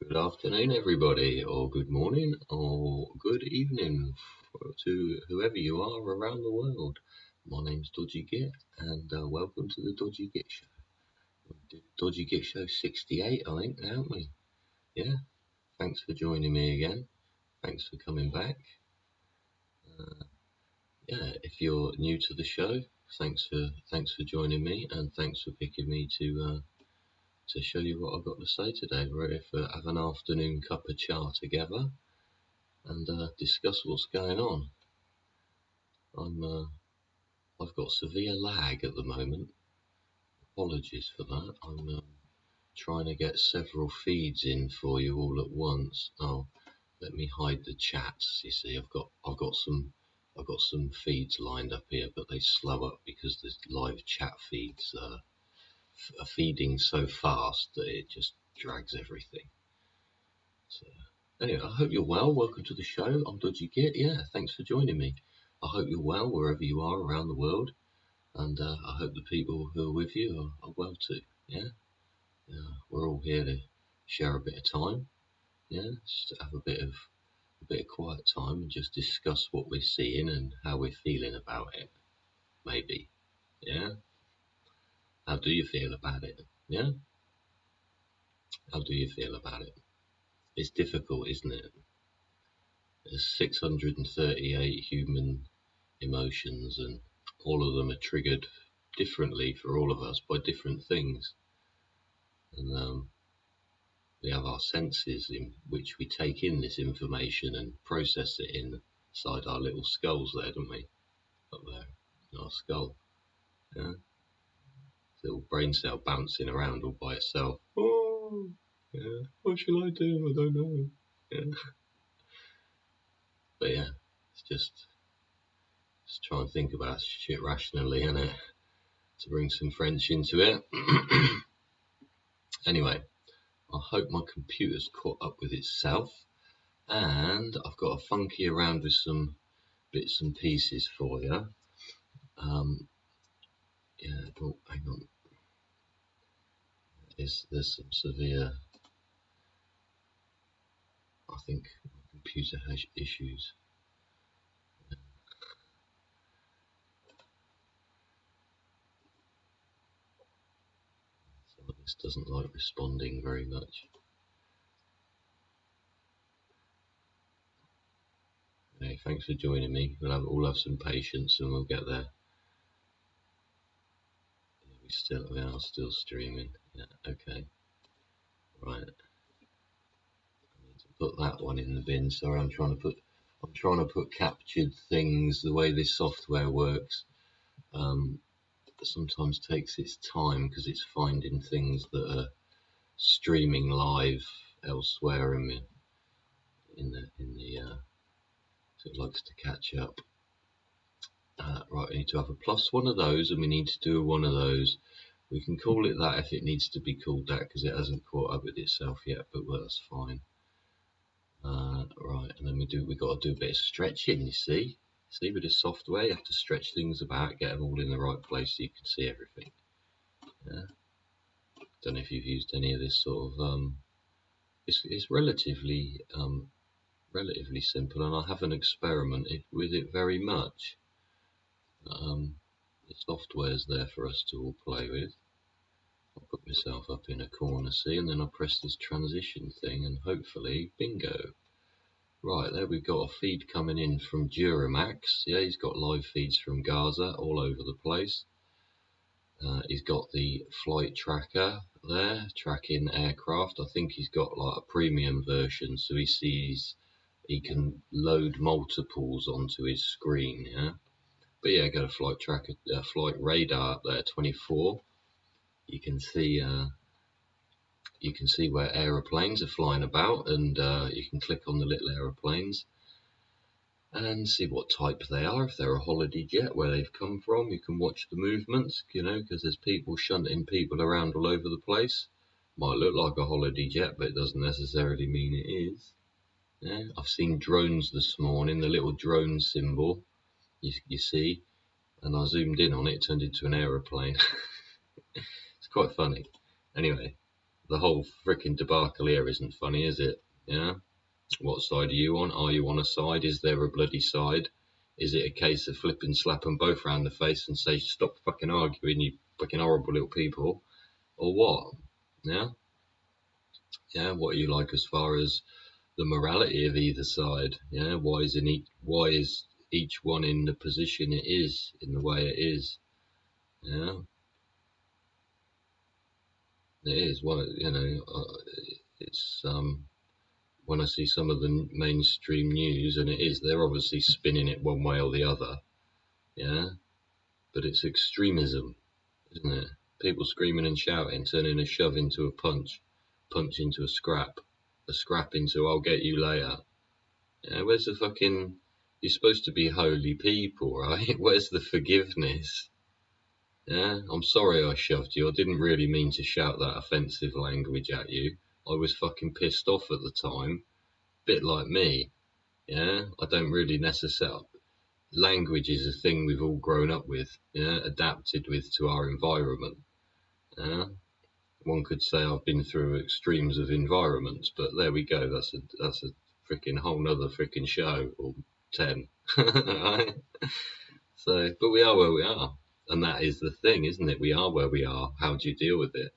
Good afternoon, everybody, or good morning, or good evening to whoever you are around the world. My name's Dodgy Git, and welcome to the Dodgy Git Show. Dodgy Git Show 68, I think, now, aren't we? Yeah. Thanks for joining me again. Thanks for coming back. Yeah, if you're new to the show, thanks for joining me, and thanks for picking me to show you what I've got to say today. We're here for have an afternoon cup of cha together and discuss what's going on. I've got severe lag at the moment. Apologies for that. I'm trying to get several feeds in for you all at once. Oh, let me hide the chats. You see, I've got some feeds lined up here, but they slow up because the live chat feeds are feeding so fast that it just drags everything. So anyway, I hope you're well. Welcome to the show. I'm Dodgy Git. Yeah, thanks for joining me. I hope you're well wherever you are around the world, and I hope the people who are with you are well too. Yeah, we're all here to share a bit of time. Yeah, just to have a bit of quiet time and just discuss what we're seeing and how we're feeling about it. Maybe. Yeah. How do you feel about it? Yeah. How do you feel about it? It's difficult, isn't it? There's 638 human emotions, and all of them are triggered differently for all of us by different things. And we have our senses in which we take in this information and process it inside our little skulls there, don't we? Up there in our skull. Yeah? Little brain cell bouncing around all by itself. Oh, yeah. What shall I do? I don't know. Yeah. But yeah, it's just try and think about shit rationally, innit? To bring some French into it. Anyway, I hope my computer's caught up with itself, and I've got to funky around with some bits and pieces for you. Yeah, oh, hang on. There's some severe, I think my computer has issues. Some of this doesn't like responding very much. Hey, thanks for joining me. We'll all have some patience and we'll get there. Yeah, we are still streaming. Yeah, okay. Right. I need to put that one in the bin. Sorry, I'm trying to put captured things. The way this software works, sometimes takes its time because it's finding things that are streaming live elsewhere in the so it likes to catch up. Right, we need to have a plus one of those, and we need to do one of those. We can call it that if it needs to be called that because it hasn't caught up with itself yet, but well, that's fine. Right, and then we got to do a bit of stretching. You see with this software, you have to stretch things about, get them all in the right place so you can see everything. Yeah. Don't know if you've used any of this sort of. It's relatively simple, and I haven't experimented with it very much. The software's there for us to all play with. I'll put myself up in a corner, see, and then I'll press this transition thing, and hopefully, bingo. Right, there we've got a feed coming in from Duramax. Yeah, he's got live feeds from GAZA all over the place. He's got the flight tracker there, tracking aircraft. I think he's got like a premium version, so he can load multiples onto his screen. Yeah, but yeah, got a flight tracker, flight radar up there, 24. You can see where aeroplanes are flying about, and you can click on the little aeroplanes and see what type they are. If they're a holiday jet, where they've come from, you can watch the movements, because there's people shunting people around all over the place. Might look like a holiday jet, but it doesn't necessarily mean it is. Yeah, I've seen drones this morning, the little drone symbol, you see, and I zoomed in on it, it turned into an aeroplane. It's quite funny. Anyway, the whole freaking debacle here isn't funny, is it? Yeah? What side are you on? Are you on a side? Is there a bloody side? Is it a case of flipping, slap them both round the face and say, stop fucking arguing, you fucking horrible little people? Or what? Yeah? Yeah, what are you like as far as the morality of either side? Yeah, why is each one in the position it is, in the way it is? Yeah, it is. Well, it's when I see some of the mainstream news, and they're obviously spinning it one way or the other. Yeah, but it's extremism, isn't it? People screaming and shouting, turning a shove into a punch, punch into a scrap into I'll get you later. Yeah, where's the fucking... You're supposed to be holy people, right? Where's the forgiveness? Yeah, I'm sorry I shoved you. I didn't really mean to shout that offensive language at you. I was fucking pissed off at the time. Bit like me. Yeah, I don't really necessarily... Language is a thing we've all grown up with, yeah, adapted with to our environment. Yeah? One could say I've been through extremes of environments, but there we go. That's a freaking whole nother freaking show, or 10. Right? So, but we are where we are, and that is the thing, isn't it? We are where we are. How do you deal with it?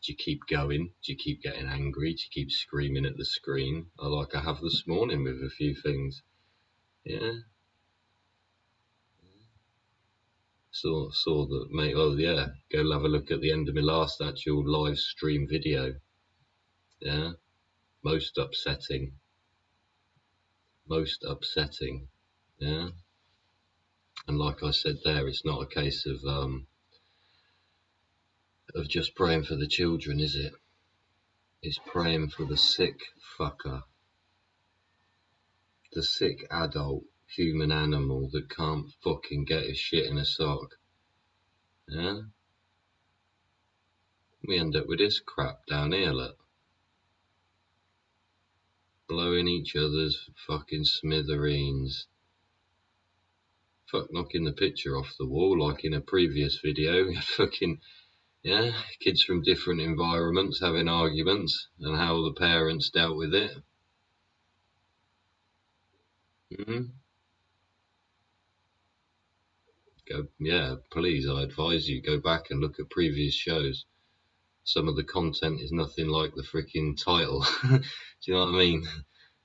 Do you keep going? Do you keep getting angry? Do you keep screaming at the screen? Like I have this morning with a few things. Yeah. Saw that, mate. Oh yeah, go have a look at the end of my last actual live stream video. Yeah, most upsetting. Yeah, and like I said there, it's not a case of just praying for the children, is it? It's praying for the sick fucker, the sick adult human animal that can't fucking get his shit in a sock. Yeah, we end up with this crap down here, look. Blowing each other's fucking smithereens. Fuck, knocking the picture off the wall like in a previous video. Fucking, yeah, kids from different environments having arguments and how the parents dealt with it. Yeah, please, I advise you, go back and look at previous shows. Some of the content is nothing like the freaking title. Do you know what I mean?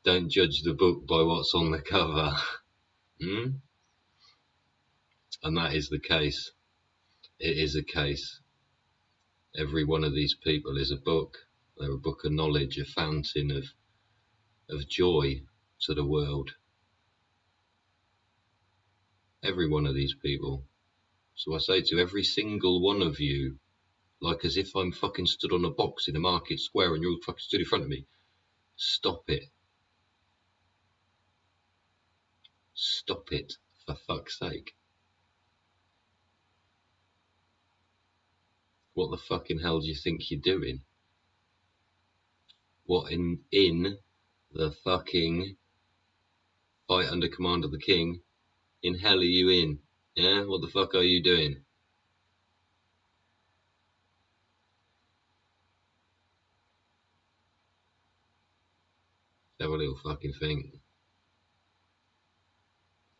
Don't judge the book by what's on the cover. And that is the case. It is a case. Every one of these people is a book. They're a book of knowledge, a fountain of joy to the world. Every one of these people. So I say to every single one of you, like as if I'm fucking stood on a box in a market square and you're all fucking stood in front of me, stop it. Stop it, for fuck's sake. What the fucking hell do you think you're doing? What in the fucking fight under command of the king, in hell are you in? Yeah, what the fuck are you doing? Have a little fucking think.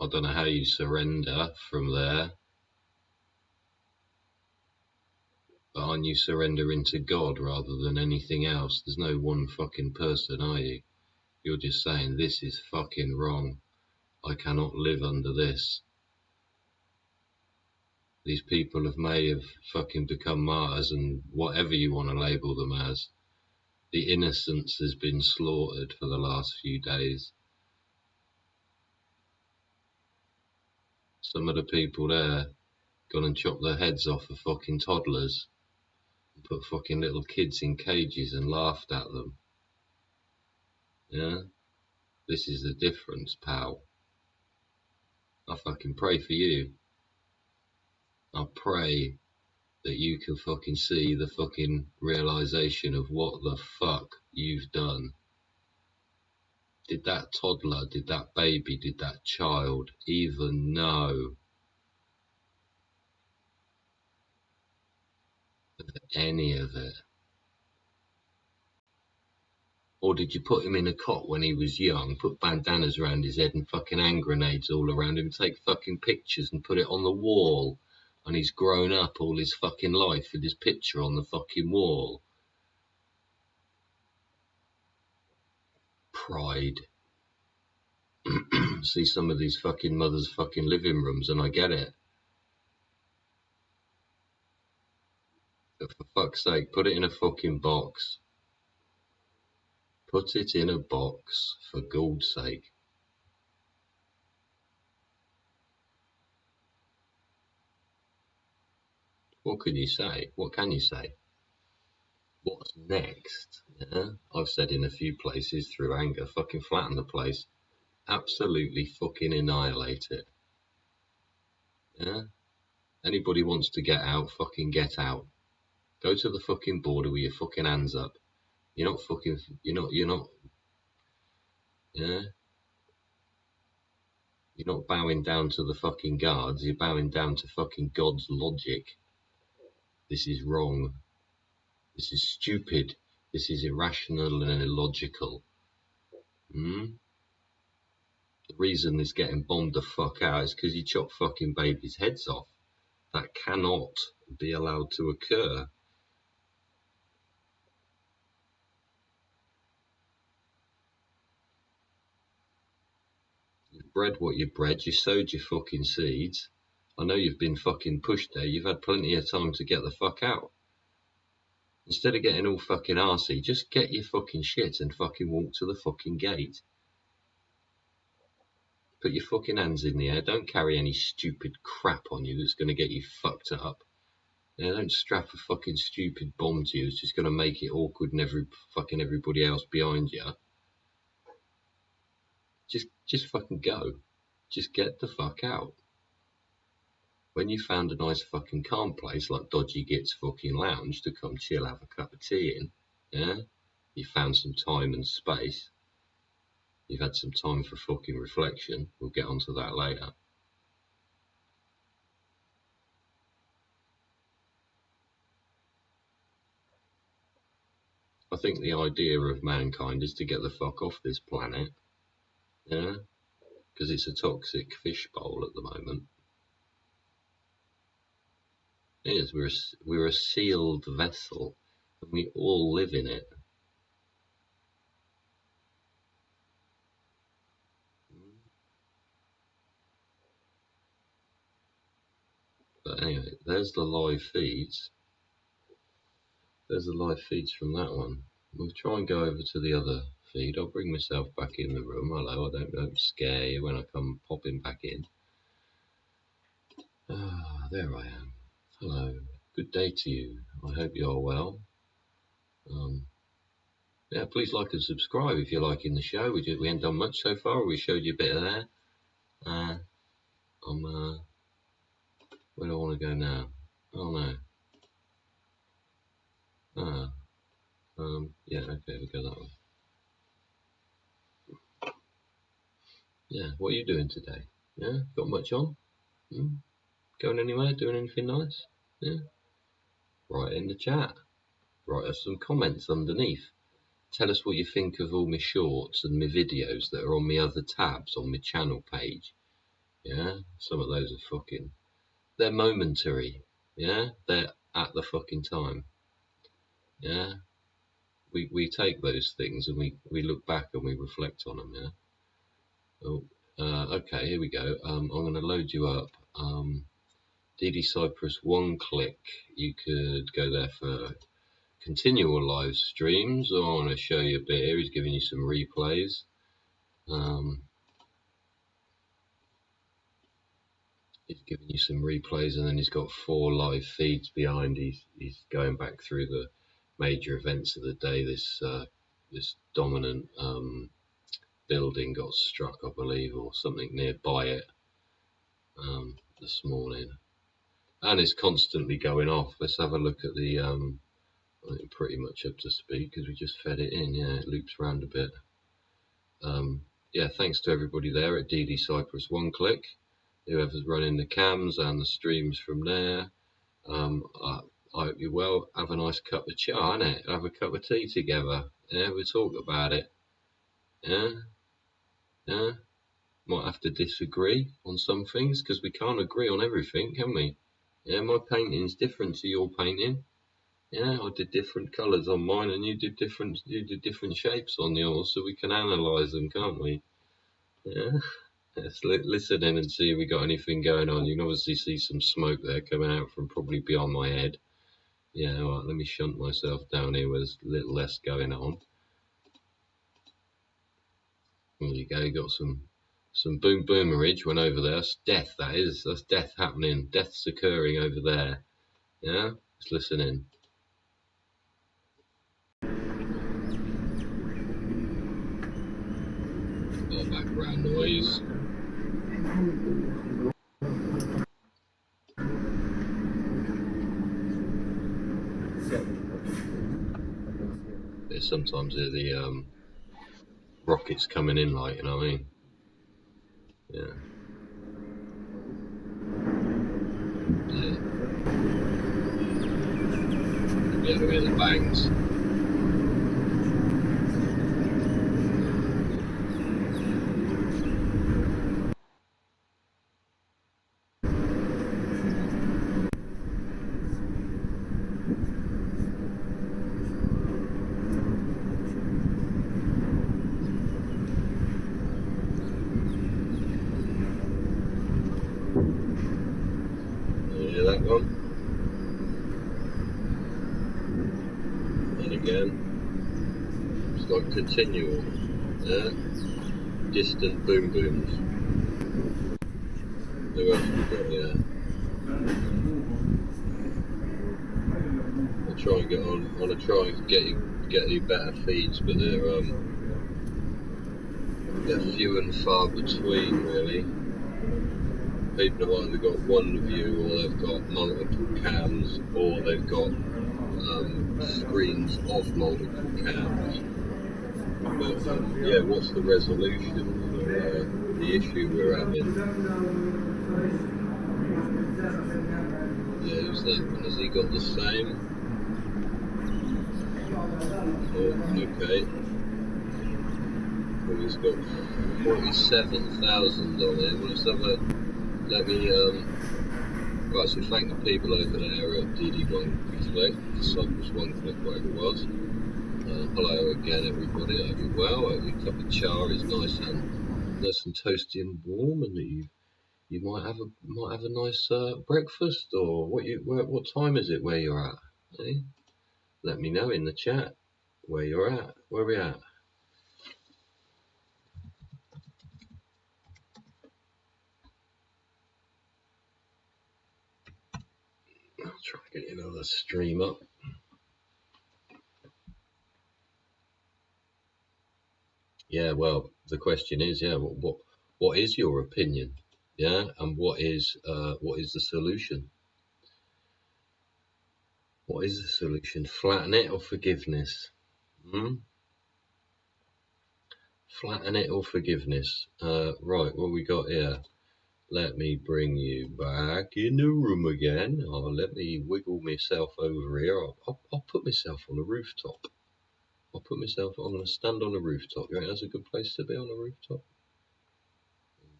I don't know how you surrender from there. But aren't you surrendering to God rather than anything else? There's no one fucking person, are you? You're just saying, this is fucking wrong. I cannot live under this. These people may have fucking become martyrs and whatever you want to label them as. The innocence has been slaughtered for the last few days. Some of the people there gone and chopped their heads off of fucking toddlers and put fucking little kids in cages and laughed at them. Yeah? This is the difference, pal. I fucking pray for you. I pray that you can fucking see the fucking realization of what the fuck you've done. Did that toddler, did that baby, did that child even know any of it? Or did you put him in a cot when he was young, put bandanas around his head and fucking hand grenades all around him, take fucking pictures and put it on the wall? And he's grown up all his fucking life with his picture on the fucking wall. Pride. See some of these fucking mothers' fucking living rooms and I get it. But for fuck's sake, put it in a fucking box. Put it in a box, for God's sake. What can you say? What can you say? What's next? Yeah? I've said in a few places through anger, fucking flatten the place. Absolutely fucking annihilate it. Yeah? Anybody wants to get out, fucking get out. Go to the fucking border with your fucking hands up. You're not, yeah? You're not bowing down to the fucking guards, you're bowing down to fucking God's logic. This is wrong. This is stupid. This is irrational and illogical. The reason this getting bombed the fuck out is because you chop fucking babies' heads off. That cannot be allowed to occur. You've bred what you bred, you sowed your fucking seeds. I know you've been fucking pushed there, you've had plenty of time to get the fuck out. Instead of getting all fucking arsey, just get your fucking shit and fucking walk to the fucking gate. Put your fucking hands in the air, don't carry any stupid crap on you that's going to get you fucked up. Yeah, don't strap a fucking stupid bomb to you, it's just going to make it awkward and everybody else behind you. Just fucking go. Just get the fuck out. When you found a nice fucking calm place like Dodgy Git's fucking lounge to come chill, have a cup of tea in, yeah? You found some time and space. You've had some time for fucking reflection. We'll get onto that later. I think the idea of mankind is to get the fuck off this planet, yeah? Because it's a toxic fishbowl at the moment. It is, we're a sealed vessel, and we all live in it. But anyway, there's the live feeds. There's the live feeds from that one. We'll try and go over to the other feed. I'll bring myself back in the room. Hello, I don't scare you when I come popping back in. Ah, there I am. Hello. Good day to you. I hope you're well. Yeah, please like and subscribe if you're liking the show. We ain't done much so far. We showed you a bit of there. Where do I want to go now? Oh no. Yeah, okay, we'll go that way. Yeah, what are you doing today? Yeah, got much on? Going anywhere? Doing anything nice? Yeah. Write in the chat. Write us some comments underneath. Tell us what you think of all my shorts and my videos that are on my other tabs on my channel page. Yeah, some of those are fucking... They're momentary. Yeah, they're at the fucking time. Yeah, we take those things and we look back and we reflect on them. Yeah. Oh, okay, here we go. I'm going to load you up. DD Cyprus, one click. You could go there for continual live streams. I want to show you a bit here. He's giving you some replays. He's giving you some replays, and then he's got 4 live feeds behind. He's going back through the major events of the day. This dominant building got struck, I believe, or something nearby it this morning, and it's constantly going off. Let's have a look at the I think pretty much up to speed because we just fed it in. Yeah, it loops around a bit. Yeah, thanks to everybody there at DD Cyprus One Click, whoever's running the cams and the streams from there. I hope you're well. Have a nice cup of chai, innit? Have a cup of tea together. Yeah, we'll talk about it. Yeah, yeah. Might have to disagree on some things because we can't agree on everything, can we? Yeah, my painting's different to your painting. Yeah, I did different colours on mine, and you did different shapes on yours, so we can analyse them, can't we? Yeah. Let's listen in and see if we got anything going on. You can obviously see some smoke there coming out from probably beyond my head. Yeah, all right, let me shunt myself down here where there's a little less going on. There you go, you got some boomerage went over there. That's death, that is. That's death happening. Death's occurring over there. Yeah, let's listen in. Oh, background noise. There's sometimes the rockets coming in, like, you know what I mean? Yeah. Yeah. You'll be able to hear the bangs. That one, and again it's like continual, distant boom booms. Who else we got here? I'll try and get on. I want to try and get you better feeds, but they're few and far between, really. People have either got one view, or they've got multiple cams, or they've got screens of multiple cams. But yeah, what's the resolution for the issue we're having? Yeah, who's that one? Has he got the same? Oh, okay. Well, he's got 47,000 on it. Well, let's have a. Let me, right, so thank the people over there at DD1 Click, Cypress 1 Click, whatever it was. Hello again, everybody. I hope you're well. I hope your cup of char is nice and toasty and warm, and that you might have a nice breakfast, or what time is it where you're at? Eh? Let me know in the chat where you're at. Where we at? I'll try and get another stream up. Yeah, well, the question is, yeah, what is your opinion? Yeah, and what is the solution? What is the solution? Flatten it or forgiveness? Flatten it or forgiveness? Right, what we got here? Let me bring you back in the room again. Oh, let me wiggle myself over here. I'll put myself on a rooftop. I'm going to stand on a rooftop. You think that's a good place to be, on a rooftop?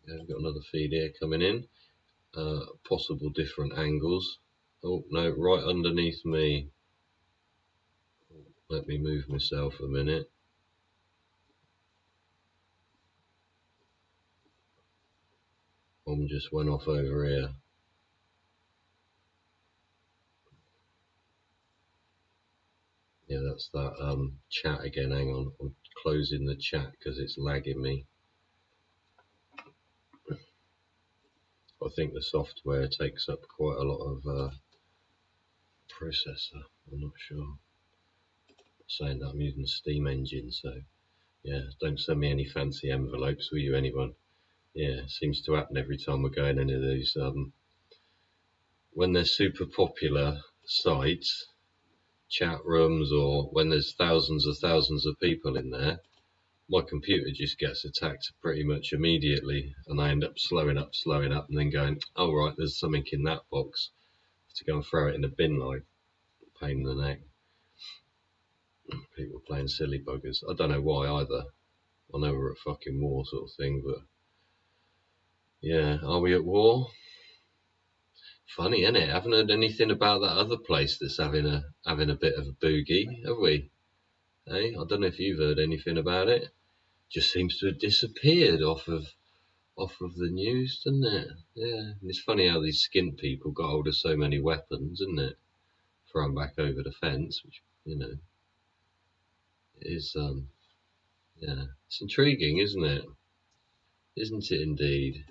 Yeah, we've got another feed here coming in. Possible different angles. Oh, no, right underneath me. Let me move myself a minute. Just went off over here. Yeah, that's that chat again. Hang on, I'm closing the chat because it's lagging me. I think the software takes up quite a lot of processor. I'm not sure. I'm saying that I'm using the Steam engine, so yeah, don't send me any fancy envelopes, will you, anyone? Yeah, it seems to happen every time we're going into these when they're super popular sites, chat rooms, or when there's thousands of people in there, my computer just gets attacked pretty much immediately, and I end up slowing up, and then going, oh right, there's something in that box, to go and throw it in the bin, like. pain in the neck. People playing silly buggers. I don't know why either. I know we're at fucking war sort of thing, but yeah, are we at war? Funny, isn't it? I haven't heard anything about that other place that's having a bit of a boogie, have we? Hey, I don't know if you've heard anything about it. Just seems to have disappeared off of the news, doesn't it? Yeah, and it's funny how these skint people got hold of so many weapons, isn't it? Thrown back over the fence, which is yeah, it's intriguing, isn't it? Isn't it indeed?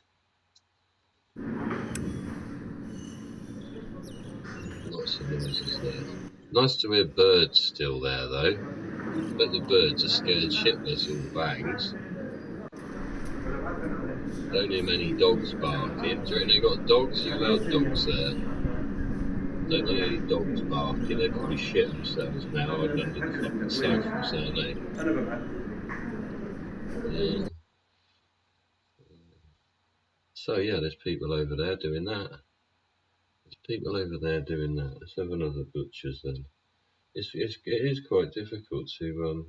Lots of noises there. Nice to hear birds still there, though. I bet the birds are scared shitless all the bangs. Don't hear many dogs barking. Do you reckon they got dogs? You allowed dogs there? Don't hear any dogs barking. They probably shit themselves now over under the fucking sofas, aren't they? Yeah. So yeah, there's people over there doing that. There's people over there doing that. Let's have another butcher's then. It is quite difficult to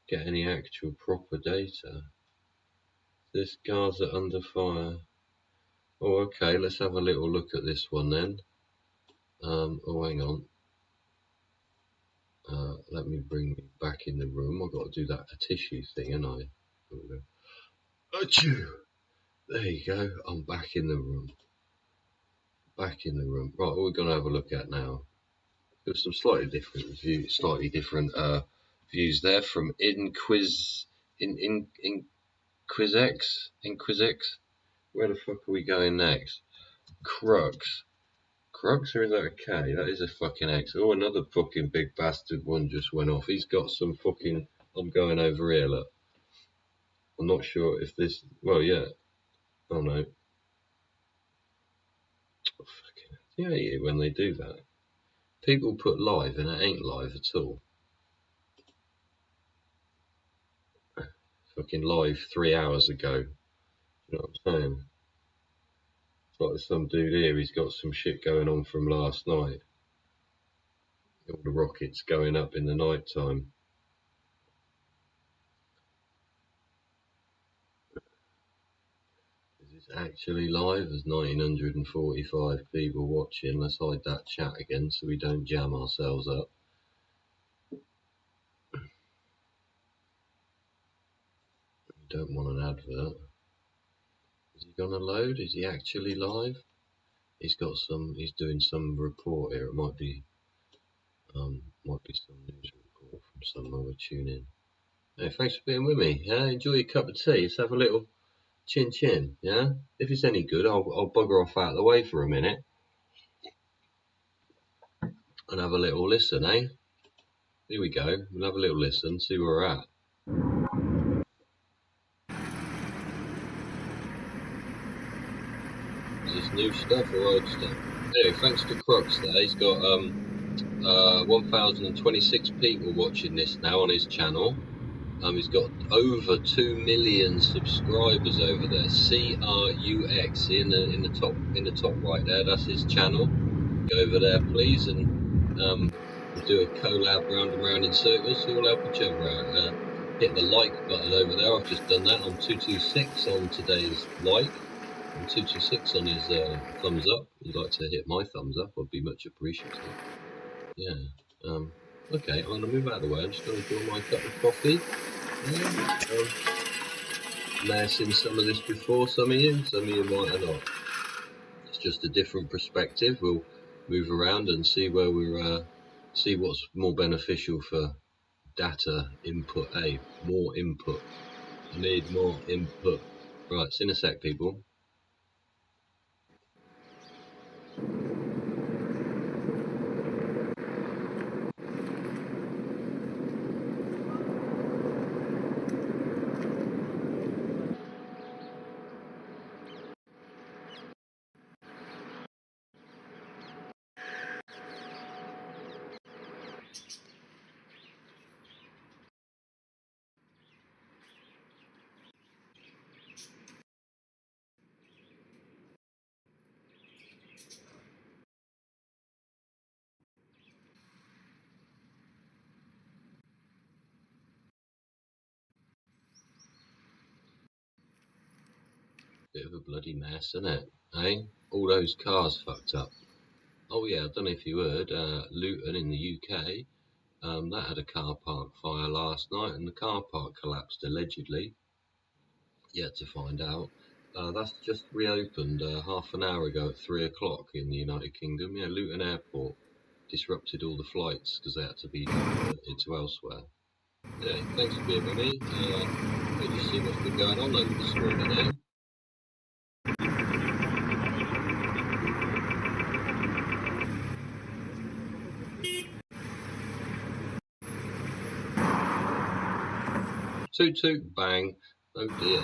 get any actual proper data. This GAZA under fire. Oh, okay. Let's have a little look at this one then. Oh, hang on. Let me bring me back in the room. I've got to do that a tissue thing, and I. Achoo! There you go. I'm back in the room. Back in the room. Right, what we're going to have a look at now. There's some slightly different views there from Inquisex. Where the fuck are we going next? Crux, or is that a K? That is a fucking X. Oh, another fucking big bastard one just went off. He's got some fucking. I'm going over here. Look, I'm not sure if this. Well, yeah. Oh no. Oh, fucking. Yeah, when they do that, people put live and it ain't live at all. Fucking live 3 hours ago. You know what I'm saying? It's like there's some dude here, he's got some shit going on from last night. All the rockets going up in the night time. Is this actually live? There's 1945 people watching. Let's hide that chat again so we don't jam ourselves up. We don't want an advert. Is he gonna load? Is he actually live? He's doing some report here. It might be some news report from somewhere. We'll tune in. Hey, thanks for being with me. Yeah, enjoy your cup of tea. Let's have a little chin chin. Yeah, if it's any good, I'll bugger off out of the way for a minute and have a little listen. Eh? Here we go. We'll have a little listen. See where we're at. Is this new stuff or old stuff? Anyway, thanks to Crux there. He's got 1,026 people watching this now on his channel. He's got over 2 million subscribers over there. CRUX in the top right there. That's his channel. Go over there, please, and we'll do a collab round and round in circles. So we'll help each other out. Hit the like button over there. I've just done that. I'm 226 on today's like. I'm 226 on his thumbs up. If you'd like to hit my thumbs up, I'd be much appreciated. Yeah. Okay, I'm going to move out of the way. I'm just going to draw my cup of coffee. May have seen some of this before, some of you might have not. It's just a different perspective. We'll move around and see where we're, see what's more beneficial for data input. Hey, more input. I need more input. Right, see in a sec, people. Bit of a bloody mess, isn't it? Eh? All those cars fucked up. Oh yeah, I don't know if you heard, Luton in the UK, that had a car park fire last night, and the car park collapsed allegedly. Yet to find out. That's just reopened half an hour ago at 3 o'clock in the United Kingdom. Yeah, Luton Airport disrupted all the flights because they had to be diverted to elsewhere. Yeah, thanks for being with me. We'll just see what's been going on over this morning, eh? Toot toot bang. Oh dear.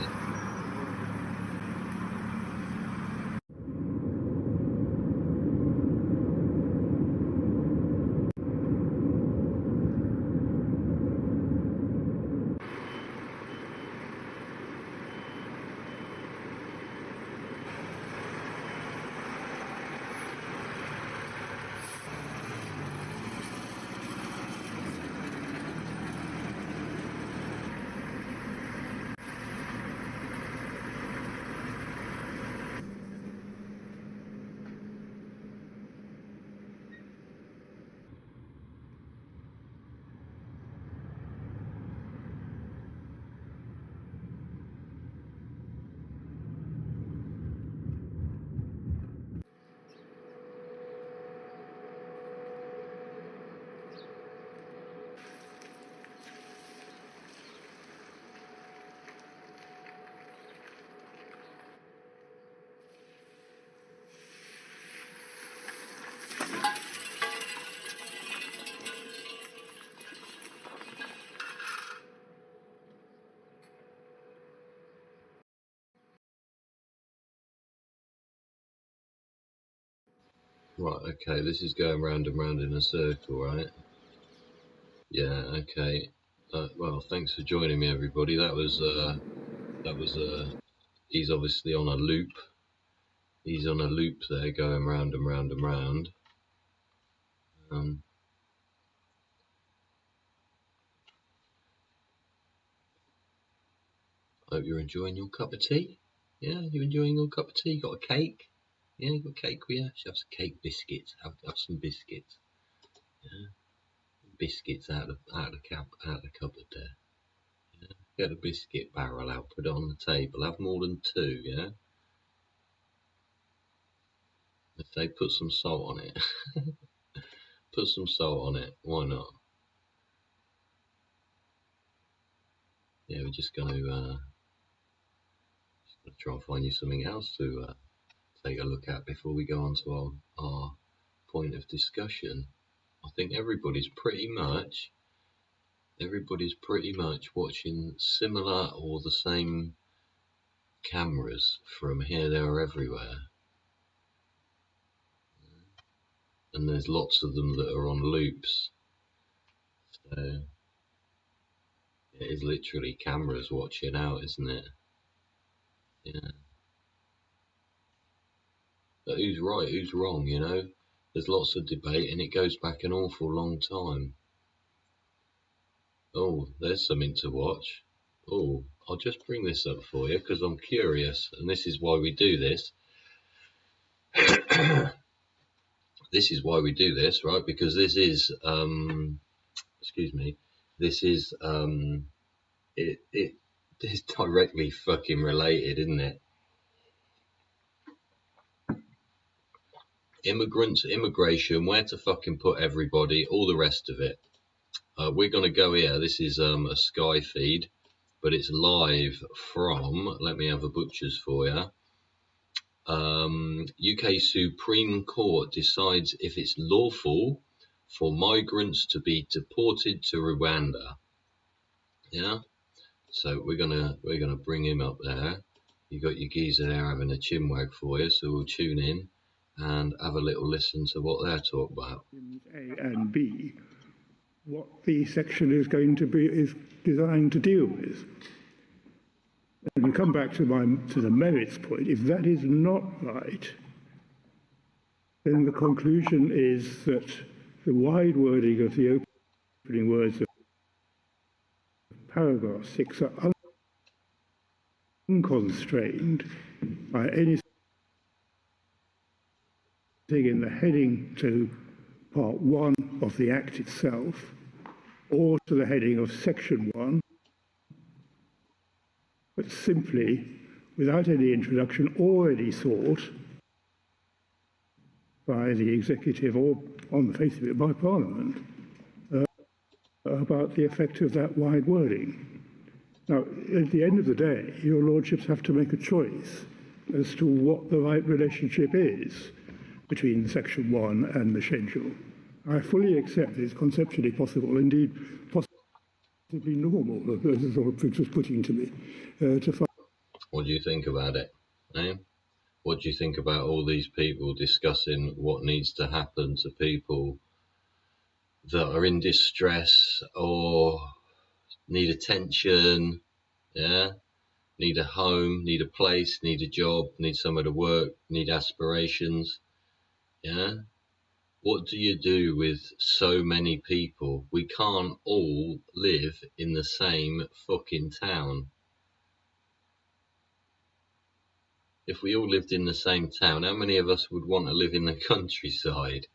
Right, okay, this is going round and round in a circle, right? Yeah, okay. Well, thanks for joining me, everybody. That was he's obviously on a loop. He's on a loop there, going round and round and round. Hope you're enjoying your cup of tea. Yeah, you enjoying your cup of tea? You got a cake? Yeah, you got cake with you? Should have some cake biscuits. Have some biscuits. Yeah, biscuits out of the cupboard there. Yeah. Get a biscuit barrel out, put it on the table. Have more than two. Yeah. If they put some salt on it, put some salt on it. Why not? Yeah, we're just going to try and find you something else to take a look at before we go on to our point of discussion. I think everybody's pretty much watching similar or the same cameras from here, there, or everywhere. And there's lots of them that are on loops. So it is literally cameras watching out, isn't it? Yeah. But who's right, who's wrong, you know? There's lots of debate and it goes back an awful long time. Oh, there's something to watch. Oh, I'll just bring this up for you because I'm curious, and this is why we do this. This is why we do this, right? Because this is, excuse me, this is, it is directly fucking related, isn't it? Immigrants, immigration, where to fucking put everybody, all the rest of it. We're going to go here. This is a Sky feed, but it's live from, let me have a butcher's for you. UK Supreme Court decides if it's lawful for migrants to be deported to Rwanda. Yeah, so we're gonna bring him up there. You got your geezer there having a chinwag for you, so we'll tune in and have a little listen to what they're talking about. A and B, what the section is going to be is designed to deal with. And we come back to the merits point. If that is not right, then the conclusion is that the wide wording of the opening words of paragraph 6 are unconstrained by anything in the heading to Part 1 of the Act itself, or to the heading of Section 1, but simply, without any introduction or any thought by the executive or, on the face of it, by Parliament, about the effect of that wide wording. Now, at the end of the day, your lordships have to make a choice as to what the right relationship is between Section 1 and the schedule. I fully accept that it's conceptually possible, indeed possibly normal, as the sort of Briggs was putting to me, to find. What do you think about it? Eh? What do you think about all these people discussing what needs to happen to people that are in distress or need attention, yeah? Need a home, need a place, need a job, need somewhere to work, need aspirations, yeah? What do you do with so many people? We can't all live in the same fucking town. If we all lived in the same town, how many of us would want to live in the countryside?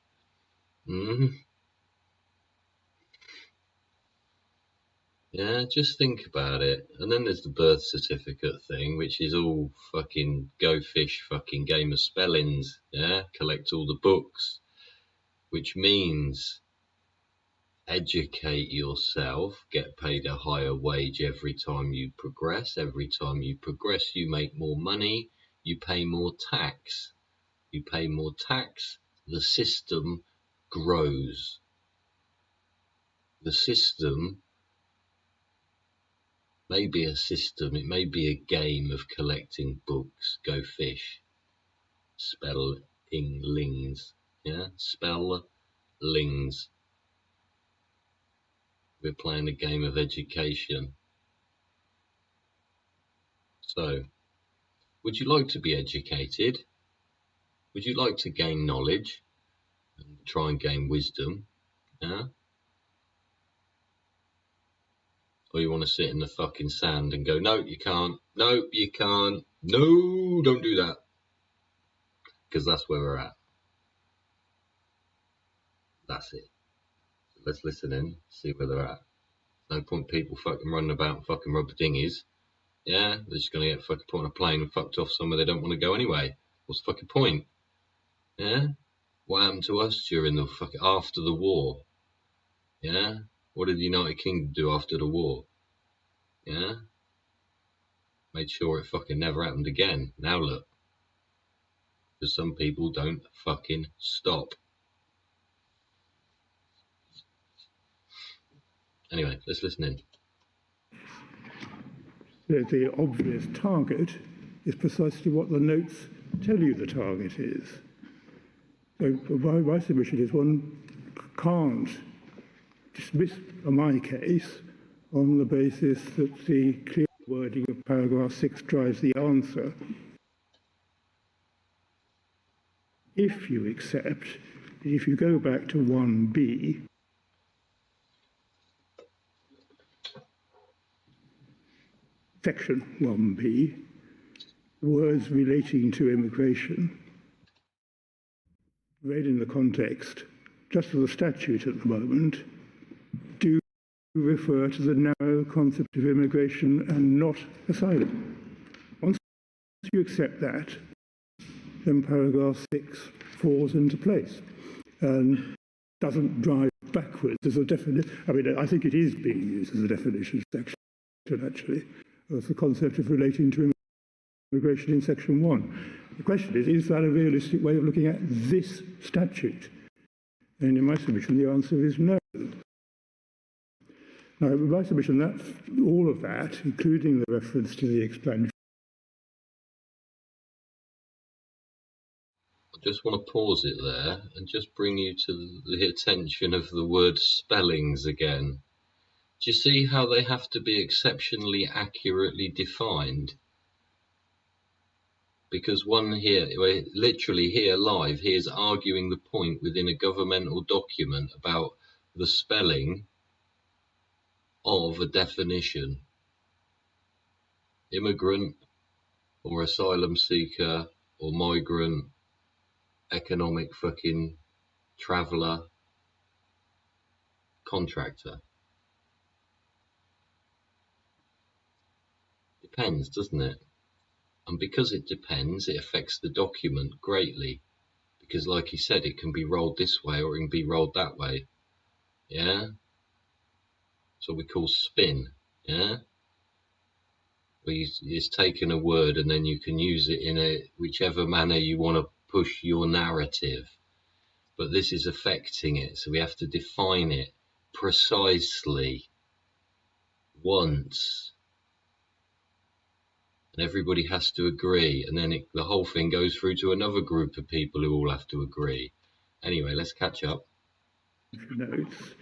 Yeah, just think about it. And then there's the birth certificate thing, which is all fucking go fish fucking game of spellings, yeah? Collect all the books, which means educate yourself, get paid a higher wage every time you progress. Every time you progress, you make more money, you pay more tax. You pay more tax, the system grows. The system may be a system, it may be a game of collecting books, go fish, spellings, yeah, spellings. We're playing a game of education. So, would you like to be educated? Would you like to gain knowledge and try and gain wisdom? Yeah? Or you want to sit in the fucking sand and go, no, you can't. No, you can't. No, don't do that. Because that's where we're at. That's it. So let's listen in, see where they're at. No point people fucking running about and fucking rubber dinghies. Yeah, they're just going to get fucking put on a plane and fucked off somewhere they don't want to go anyway. What's the fucking point? Yeah? What happened to us during the fucking, after the war? Yeah? What did the United Kingdom do after the war? Yeah? Made sure it fucking never happened again. Now look. Because some people don't fucking stop. Anyway, let's listen in. The obvious target is precisely what the notes tell you the target is. So my submission is one can't dismiss my case on the basis that the clear wording of paragraph 6 drives the answer. If you accept, if you go back to 1b, section 1b, words relating to immigration, read in the context, just of the statute at the moment, do refer to the narrow concept of immigration and not asylum. Once you accept that, then paragraph 6 falls into place and doesn't drive backwards as a definition. I mean, I think it is being used as a definition section, actually, of the concept of relating to immigration in section 1. The question is that a realistic way of looking at this statute? And in my submission, the answer is no. Now, in my submission, all of that, including the reference to the explanatory. I just want to pause it there and just bring you to the attention of the word spellings again. Do you see how they have to be exceptionally accurately defined? Because one here, literally here live, he is arguing the point within a governmental document about the spelling of a definition. Immigrant, or asylum seeker, or migrant, economic fucking traveller, contractor? Depends, doesn't it? And because it depends, it affects the document greatly. Because like he said, it can be rolled this way or it can be rolled that way. Yeah? It's what we call spin. Yeah? Where it's taken a word and then you can use it in a whichever manner you want to push your narrative. But this is affecting it, so we have to define it precisely once. And everybody has to agree, and then the whole thing goes through to another group of people who all have to agree. Anyway, let's catch up. Notes.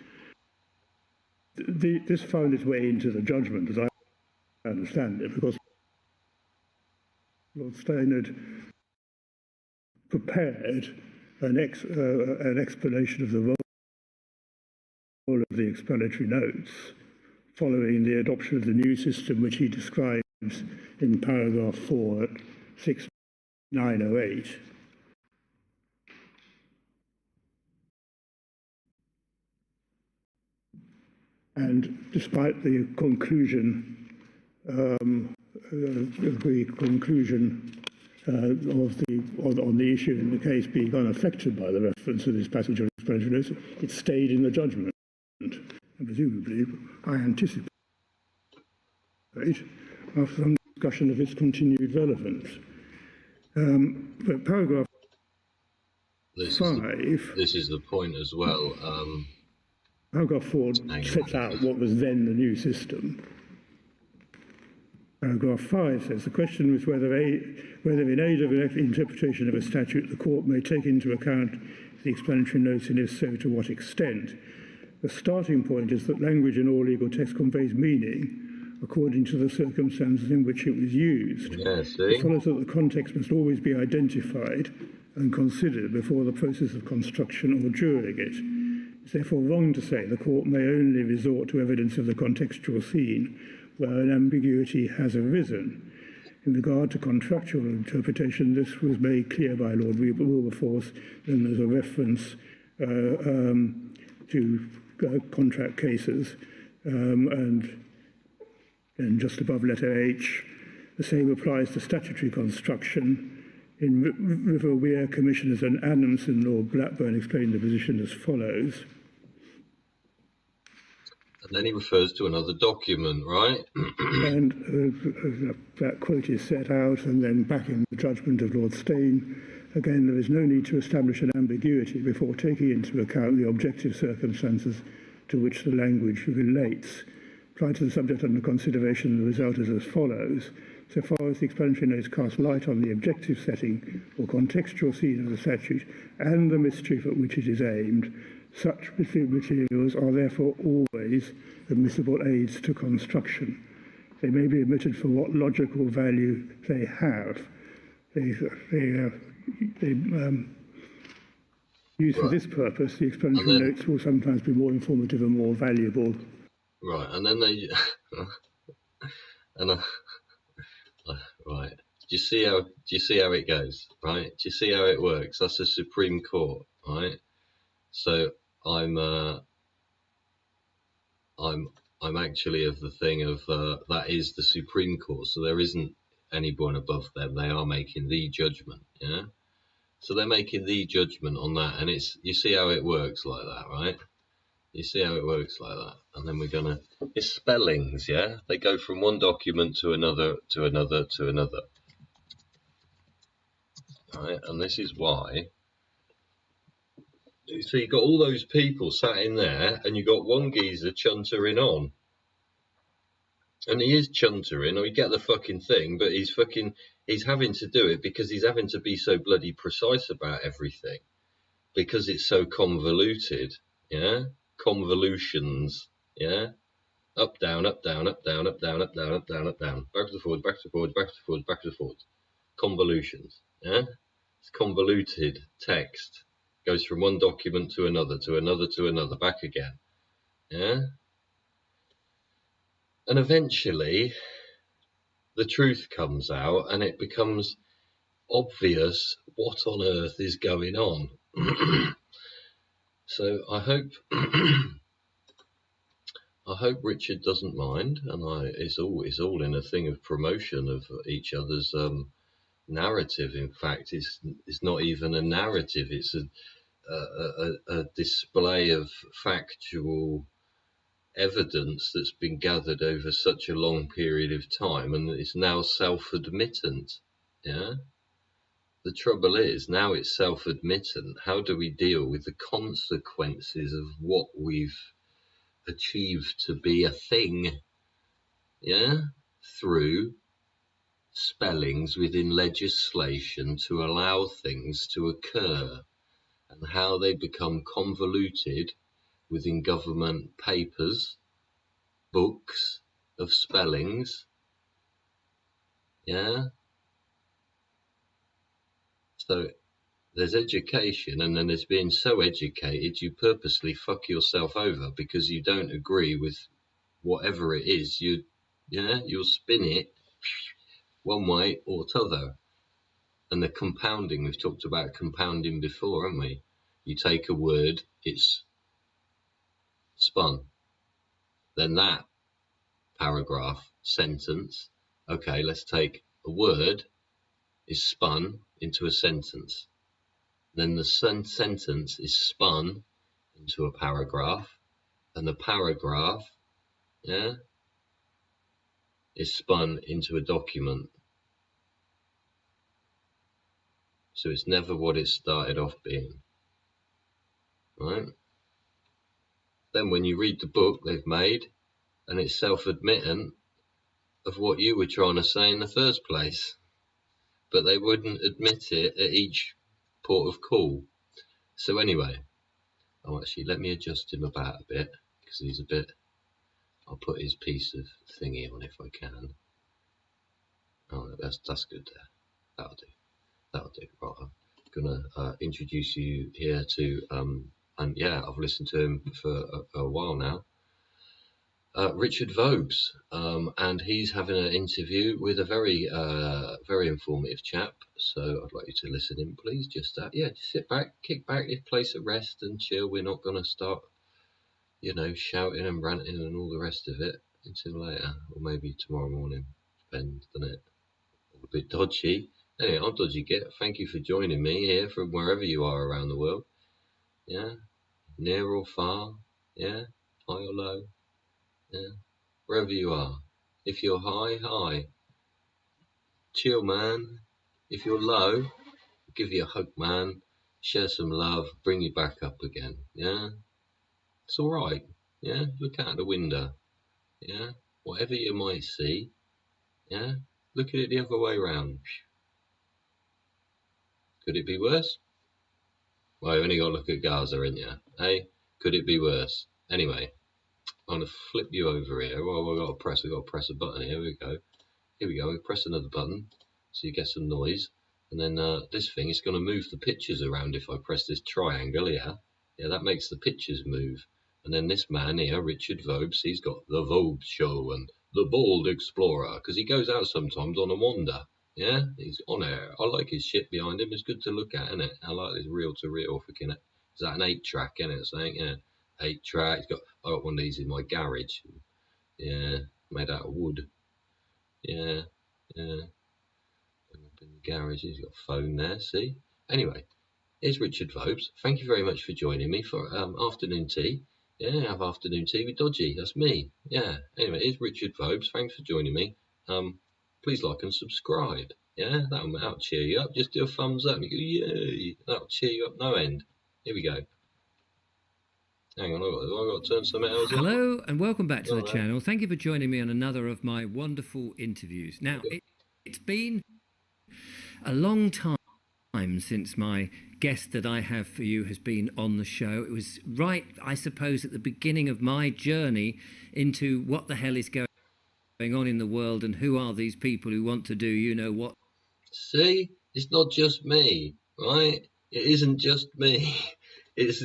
This found its way into the judgment, as I understand it, because Lord Stein had prepared an explanation of the role of the explanatory notes following the adoption of the new system, which he describes in paragraph 4 at 6908. And despite the conclusion on the issue in the case being unaffected by the reference to this passage of explanatory notes, it stayed in the judgment. And presumably, I anticipate, after some discussion of its continued relevance. But paragraph 5... This is the point as well. Paragraph 4 sets out what was then the new system. Paragraph 5 says, the question was whether in aid of an interpretation of a statute, the court may take into account the explanatory notes, and if so, to what extent. The starting point is that language in all legal text conveys meaning according to the circumstances in which it was used. Yeah, it follows that the context must always be identified and considered before the process of construction or during it. It's therefore wrong to say the court may only resort to evidence of the contextual scene where an ambiguity has arisen. In regard to contractual interpretation, this was made clear by Lord Wilberforce, and there's a reference to contract cases, and just above letter H, the same applies to statutory construction. In River Weir, Commissioners and Adamson, Lord Blackburn explained the position as follows. And then he refers to another document, right? And that quote is set out, and then back in the judgment of Lord Stein, again, there is no need to establish an ambiguity before taking into account the objective circumstances to which the language relates. Applied to the subject under consideration, the result is as follows. So far as the explanatory notes cast light on the objective setting or contextual scene of the statute and the mischief at which it is aimed, such materials are therefore always admissible aids to construction. They may be admitted for what logical value they have. Used for this purpose, the explanatory notes will sometimes be more informative and more valuable. Right, and then they... right. Do you see how it goes? Right? Do you see how it works? That's the Supreme Court, right? So I'm actually of the thing of that is the Supreme Court. So there isn't anyone above them. They are making the judgment, yeah. So they're making the judgment on that, and you see how it works like that, right? You see how it works like that, and then it's spellings, yeah? They go from one document to another, to another, to another. Right, and this is why. So you've got all those people sat in there, and you've got one geezer chuntering on. And he is chuntering, or you get the fucking thing, but he's having to do it because he's having to be so bloody precise about everything. Because it's so convoluted, yeah? Convolutions, yeah? Up, down, up, down, up, down, up, down, up, down, up, down, up, down. Back to the forward, back to the forward, back to the forward, back to the forward. Convolutions, yeah? It's convoluted text. Goes from one document to another, to another, to another, back again, yeah? And eventually, the truth comes out and it becomes obvious what on earth is going on. So I hope I hope Richard doesn't mind, and it's all in a thing of promotion of each other's narrative. In fact, it's not even a narrative; it's a display of factual evidence that's been gathered over such a long period of time, and it's now self-admittent. Yeah. The trouble is, now it's self-admittent. How do we deal with the consequences of what we've achieved to be a thing? Yeah, through spellings within legislation to allow things to occur, and how they become convoluted within government papers, books of spellings. Yeah. So there's education, and then there's being so educated you purposely fuck yourself over because you don't agree with whatever it is. You'll spin it one way or t'other. And the compounding, we've talked about compounding before, haven't we? You take a word, it's spun. Then that paragraph, sentence, okay, let's take a word, is spun into a sentence. Then the sentence is spun into a paragraph, and the paragraph, yeah, is spun into a document. So it's never what it started off being, right? Then when you read the book they've made, and it's self-admittent of what you were trying to say in the first place, but they wouldn't admit it at each port of call. So anyway, actually, let me adjust him about a bit, because he's a bit, I'll put his piece of thingy on if I can. Oh, that's good there. That'll do. Right, I'm gonna introduce you here to, and yeah, I've listened to him for a while now. Richard Vobes, and he's having an interview with a very, very informative chap. So I'd like you to listen in, please. Just sit back, kick back, your place of rest, and chill. We're not gonna start, shouting and ranting and all the rest of it until later, or maybe tomorrow morning. Depends, doesn't it? A bit dodgy. Anyway, I'm Dodgy Git. Thank you for joining me here from wherever you are around the world. Yeah, near or far. Yeah, high or low. Yeah, wherever you are. If you're high, chill, man. If you're low, give you a hug, man. Share some love, bring you back up again. Yeah, it's all right. Yeah, look out the window. Yeah, whatever you might see. Yeah, look at it the other way around. Could it be worse? Well, you only got to look at Gaza, ain't you? Hey, could it be worse? Anyway, I'm going to flip you over here. Well, I've got to press a button here. Here we go. We press another button so you get some noise. And then this thing is going to move the pictures around if I press this triangle here. Yeah, that makes the pictures move. And then this man here, Richard Vobes, he's got the Vobes Show and the Bald Explorer, because he goes out sometimes on a wander. Yeah, he's on air. I like his shit behind him. It's good to look at, isn't it? I like his reel-to-reel fucking it. Is that an 8-track, isn't it? Saying, yeah, 8-track. I got one of these in my garage. Yeah, made out of wood. Yeah. Up in the garage. He's got a phone there, see? Anyway, here's Richard Vobes. Thank you very much for joining me for afternoon tea. Yeah, have afternoon tea with Dodgy. That's me. Yeah. Anyway, here's Richard Vobes. Thanks for joining me. Please like and subscribe. Yeah, that'll cheer you up. Just do a thumbs up and you go, yay. That'll cheer you up no end. Here we go. Hang on, I've got to turn something else on. Hello and welcome back to the channel. Thank you for joining me on another of my wonderful interviews. Now, it's been a long time since my guest that I have for you has been on the show. It was right, I suppose, at the beginning of my journey into what the hell is going on in the world and who are these people who want to do you know what. See, it's not just me, right? It isn't just me. It's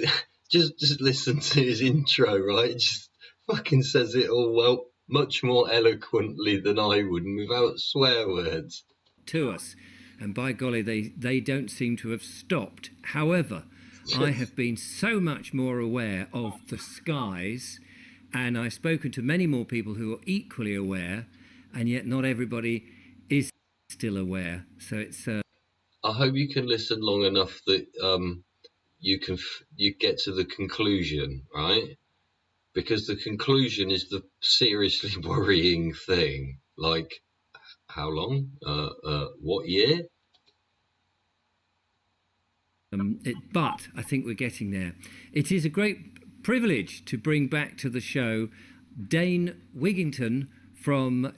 just listen to his intro, right? It just fucking says it all. Well, much more eloquently than I would, and without swear words. To us, and by golly, they don't seem to have stopped. However, I have been so much more aware of the skies, and I've spoken to many more people who are equally aware, and yet not everybody is still aware. So it's I hope you can listen long enough that you get to the conclusion, right? Because the conclusion is the seriously worrying thing. Like, how long? What year? But I think we're getting there. It is a great privilege to bring back to the show Dane Wigington from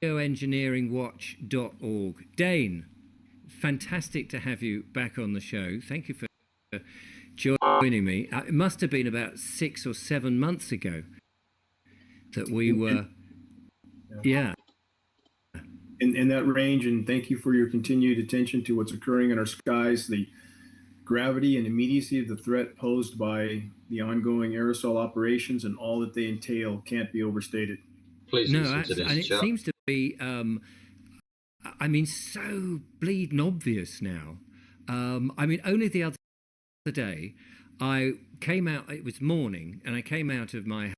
geoengineeringwatch.org. Dane, fantastic to have you back on the show. Thank you for joining me. It must have been about 6 or 7 months ago that we were, yeah. In that range, and thank you for your continued attention to what's occurring in our skies. The gravity and immediacy of the threat posed by the ongoing aerosol operations and all that they entail can't be overstated. Please no, listen to this, and it seems to be, I mean, so bleeding obvious now. I mean, only the other day, I came out, it was morning, and I came out of my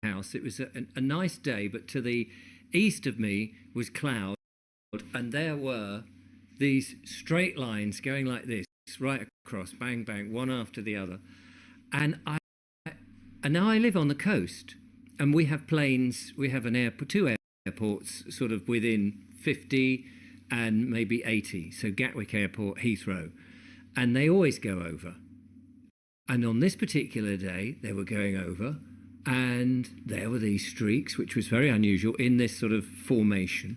house. It was a nice day, but to the east of me was cloud, and there were these straight lines going like this, right across, bang, bang, one after the other. And now I live on the coast, and we have planes, we have two airports sort of within 50 and maybe 80, so Gatwick Airport, Heathrow, and they always go over. And on this particular day, they were going over, and there were these streaks, which was very unusual in this sort of formation.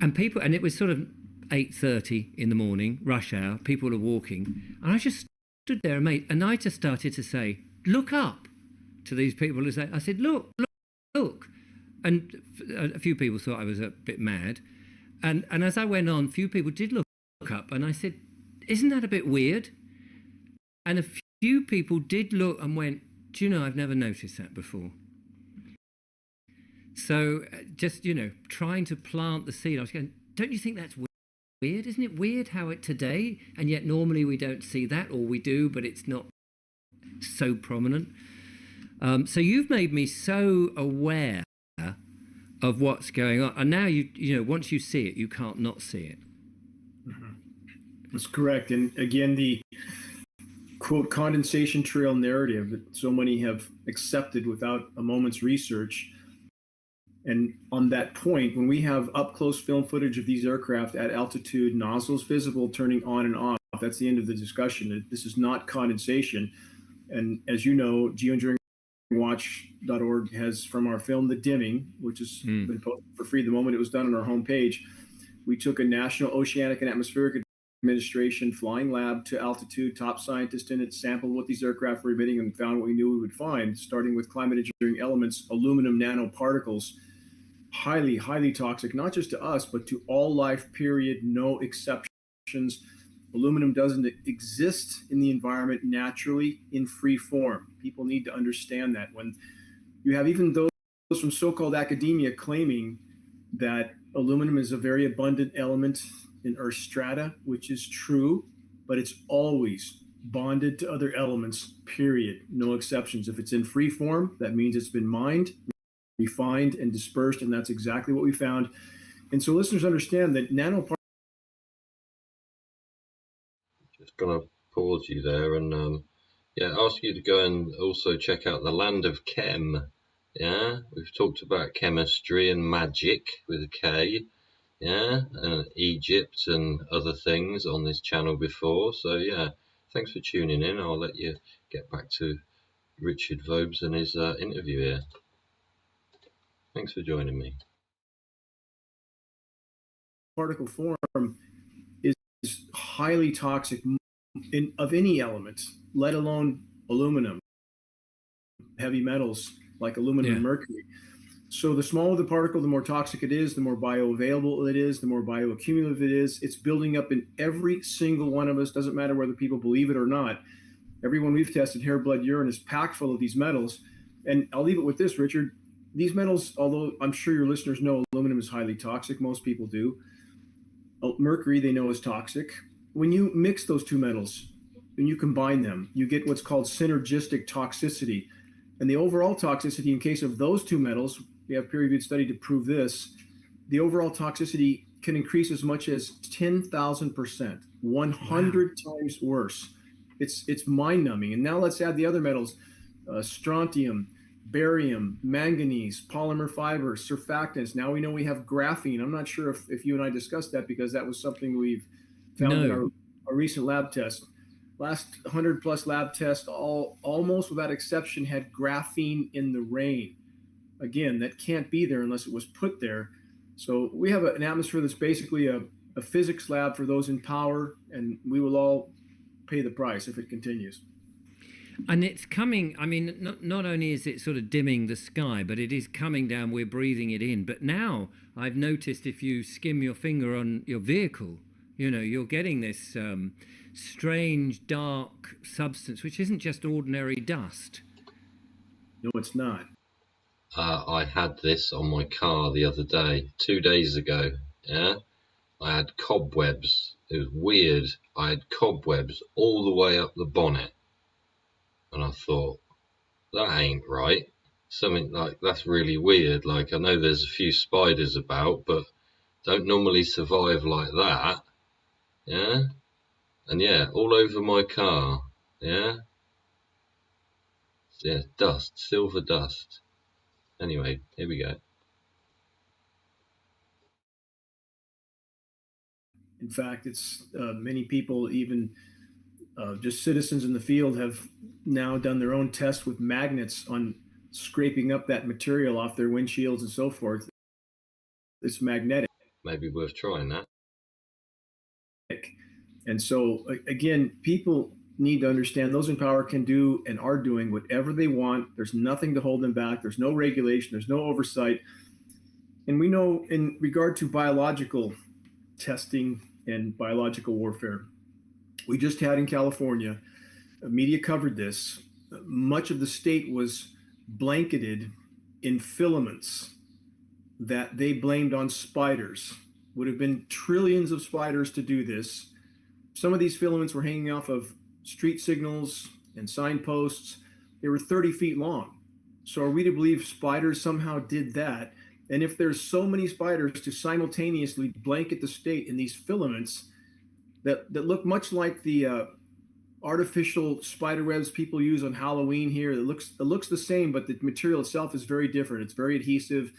And it was sort of 8:30 in the morning, rush hour, people are walking, and I just stood there and I just started to say, look up, to these people. I said, look. And a few people thought I was a bit mad. And as I went on, a few people did look up, and I said, isn't that a bit weird? And a few people did look and went, do you know, I've never noticed that before. So just, trying to plant the seed, I was going, don't you think that's weird? Isn't it weird how it today, and yet normally we don't see that, or we do, but it's not so prominent. So you've made me so aware of what's going on, and now once you see it, you can't not see it. Mm-hmm. That's correct. And again, the quote condensation trail narrative that so many have accepted without a moment's research. And on that point, when we have up close film footage of these aircraft at altitude, nozzles visible, turning on and off, that's the end of the discussion. This is not condensation. And as you know, geoengineeringwatch.org has, from our film, The Dimming, which has been posted for free the moment it was done on our homepage, we took a National Oceanic and Atmospheric Administration flying lab to altitude, top scientists in it, sampled what these aircraft were emitting, and found what we knew we would find, starting with climate engineering elements, aluminum nanoparticles, highly, highly toxic, not just to us, but to all life, period, no exceptions. Aluminum doesn't exist in the environment naturally in free form. People need to understand that. When you have even those from so-called academia claiming that aluminum is a very abundant element in Earth's strata, which is true, but it's always bonded to other elements, period, no exceptions. If it's in free form, that means it's been mined, refined, and dispersed, and that's exactly what we found. And so listeners understand that nanoparticles. Just going to pause you there and ask you to go and also check out the Land of Chem. Yeah, we've talked about chemistry and magic with a K. Yeah, and Egypt and other things on this channel before. So yeah, thanks for tuning in. I'll let you get back to Richard Vobes and his interview here. Thanks for joining me. Particle form is highly toxic of any element, let alone aluminum, heavy metals like aluminum and mercury. So the smaller the particle, the more toxic it is, the more bioavailable it is, the more bioaccumulative it is. It's building up in every single one of us. Doesn't matter whether people believe it or not. Everyone we've tested, hair, blood, urine, is packed full of these metals. And I'll leave it with this, Richard. These metals, although I'm sure your listeners know aluminum is highly toxic, most people do. Mercury, they know, is toxic. When you mix those two metals and you combine them, you get what's called synergistic toxicity. And the overall toxicity, in case of those two metals, we have peer-reviewed study to prove this, the overall toxicity can increase as much as 10,000%, 100 times worse. It's mind-numbing. And now let's add the other metals, strontium, barium, manganese, polymer fibers, surfactants. Now we know we have graphene. I'm not sure if you and I discussed that, because that was something we've found in our recent lab test. Last 100 plus lab tests, almost without exception, had graphene in the rain. Again, that can't be there unless it was put there. So we have an atmosphere that's basically a physics lab for those in power, and we will all pay the price if it continues. And it's coming, I mean, not only is it sort of dimming the sky, but it is coming down, we're breathing it in. But now I've noticed if you skim your finger on your vehicle, you know, you're getting this strange, dark substance, which isn't just ordinary dust. No, it's not. I had this on my car the other day, 2 days ago. Yeah, I had cobwebs. It was weird. I had cobwebs all the way up the bonnet, and I thought, that ain't right. Something like that's really weird. Like, I know there's a few spiders about, but don't normally survive like that. Yeah, and yeah, all over my car. Yeah, dust, silver dust. Anyway, here we go. In fact, it's many people, even just citizens in the field, have now done their own tests with magnets on scraping up that material off their windshields and so forth. It's magnetic. Maybe worth trying that. And so, again, people need to understand those in power can do and are doing whatever they want. There's nothing to hold them back. There's no regulation. There's no oversight. And we know, in regard to biological testing and biological warfare, we just had in California, media covered this, much of the state was blanketed in filaments that they blamed on spiders. Would have been trillions of spiders to do this. Some of these filaments were hanging off of street signals and signposts. They were 30 feet long. So are we to believe spiders somehow did that? And if there's so many spiders to simultaneously blanket the state in these filaments that look much like the artificial spider webs people use on Halloween here, it looks the same, but the material itself is very different. It's very adhesive.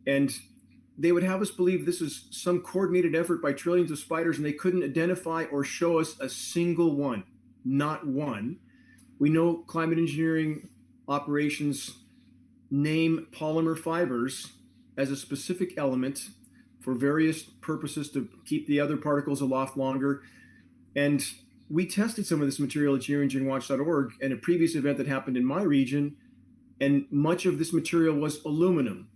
And they would have us believe this is some coordinated effort by trillions of spiders, and they couldn't identify or show us a single one, not one. We know climate engineering operations name polymer fibers as a specific element for various purposes to keep the other particles aloft longer. And we tested some of this material at geoengineeringwatch.org in a previous event that happened in my region, and much of this material was aluminum.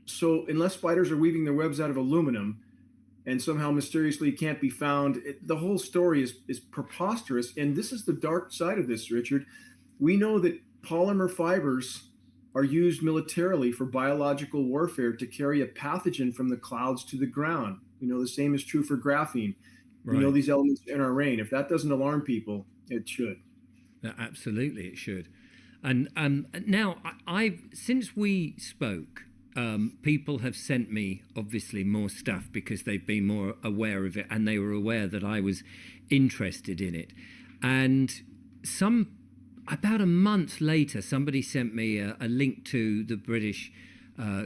So unless spiders are weaving their webs out of aluminum and somehow mysteriously can't be found, the whole story is preposterous. And this is the dark side of this, Richard. We know that polymer fibers are used militarily for biological warfare to carry a pathogen from the clouds to the ground. We know the same is true for graphene. Right. We know these elements in our rain. If that doesn't alarm people, it should. Absolutely, it should. And now, since we spoke, people have sent me, obviously, more stuff because they've been more aware of it, and they were aware that I was interested in it. And about a month later, somebody sent me a link to the British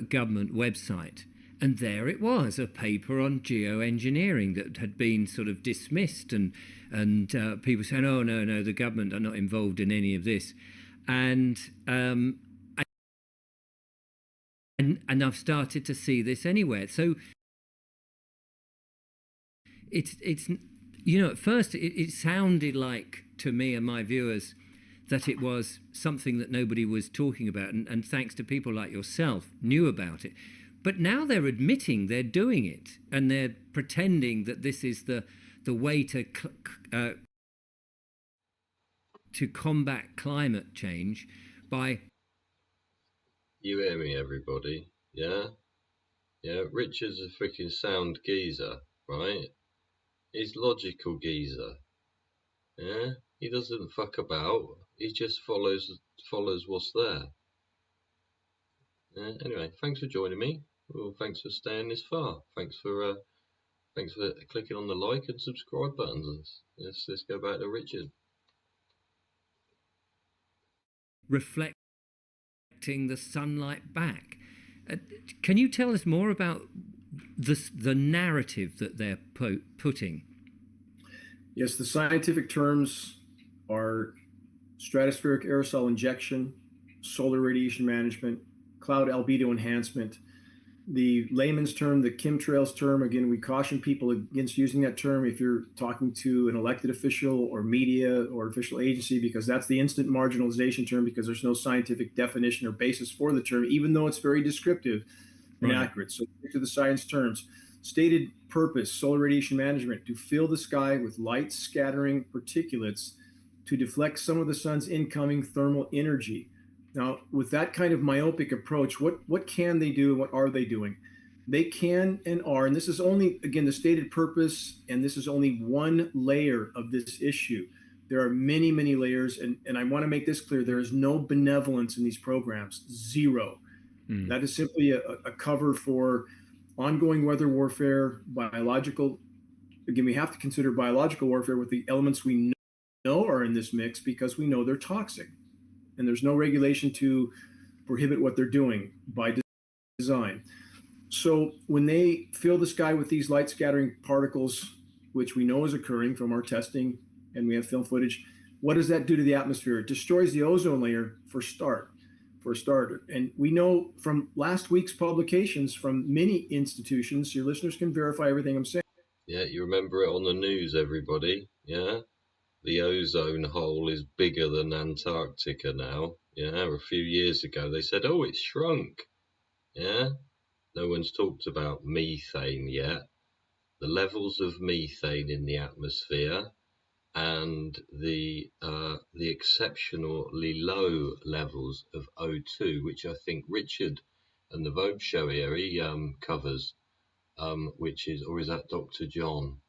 government website, and there it was, a paper on geoengineering that had been sort of dismissed, and people saying, "Oh no, the government are not involved in any of this," and I've started to see this anywhere. So it's at first it sounded like to me and my viewers that it was something that nobody was talking about, and thanks to people like yourself, knew about it. But now they're admitting they're doing it, and they're pretending that this is the way to combat climate change by You hear me, everybody? Yeah? Yeah, Richard's a freaking sound geezer, right? He's logical geezer. Yeah? He doesn't fuck about. He just follows what's there. Yeah? Anyway, thanks for joining me. Well, thanks for staying this far. Thanks for clicking on the like and subscribe buttons. Let's go back to Richard. Reflecting the sunlight back. Can you tell us more about the narrative that they're putting? Yes, the scientific terms are stratospheric aerosol injection, solar radiation management, cloud albedo enhancement. The layman's term, the chemtrails term, again, we caution people against using that term if you're talking to an elected official or media or official agency, because that's the instant marginalization term, because there's no scientific definition or basis for the term, even though it's very descriptive and accurate. So stick to the science terms. Stated purpose, solar radiation management, to fill the sky with light scattering particulates to deflect some of the sun's incoming thermal energy. Now, with that kind of myopic approach, what can they do and what are they doing? They can and are, and this is only, again, the stated purpose, and this is only one layer of this issue. There are many, many layers, and I want to make this clear. There is no benevolence in these programs, zero. That is simply a cover for ongoing weather warfare, biological. Again, we have to consider biological warfare with the elements we know are in this mix because we know they're toxic. And there's no regulation to prohibit what they're doing by design. So when they fill the sky with these light scattering particles, which we know is occurring from our testing, and we have film footage, what does that do to the atmosphere? It destroys the ozone layer for a starter. And we know from last week's publications from many institutions, your listeners can verify everything I'm saying. Yeah, you remember it on the news, everybody. Yeah? The ozone hole is bigger than Antarctica now. Yeah, a few years ago they said, oh, it's shrunk. Yeah, no one's talked about methane yet. The levels of methane in the atmosphere and the exceptionally low levels of O2, which I think Richard and the Vogue show here he covers, which is, or is that Dr. John?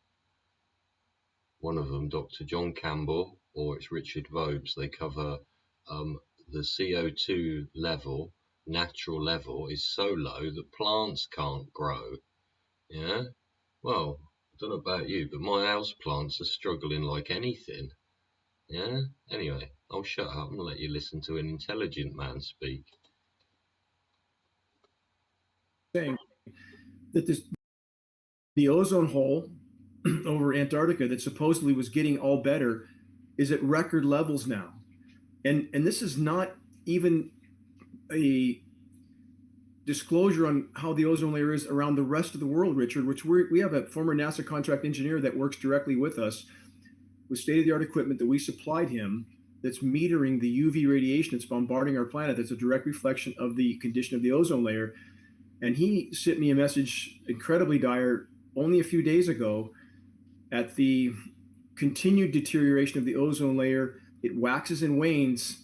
One of them, Dr. John Campbell, or it's Richard Vobes. They cover the CO2 level, natural level, is so low that plants can't grow. Yeah? Well, I don't know about you, but my house plants are struggling like anything. Yeah? Anyway, I'll shut up and let you listen to an intelligent man speak. Saying that the ozone hole over Antarctica that supposedly was getting all better is at record levels now. And this is not even a disclosure on how the ozone layer is around the rest of the world, Richard, which we have a former NASA contract engineer that works directly with us with state-of-the-art equipment that we supplied him that's metering the UV radiation that's bombarding our planet. That's a direct reflection of the condition of the ozone layer. And he sent me a message, incredibly dire, only a few days ago, at the continued deterioration of the ozone layer. It waxes and wanes,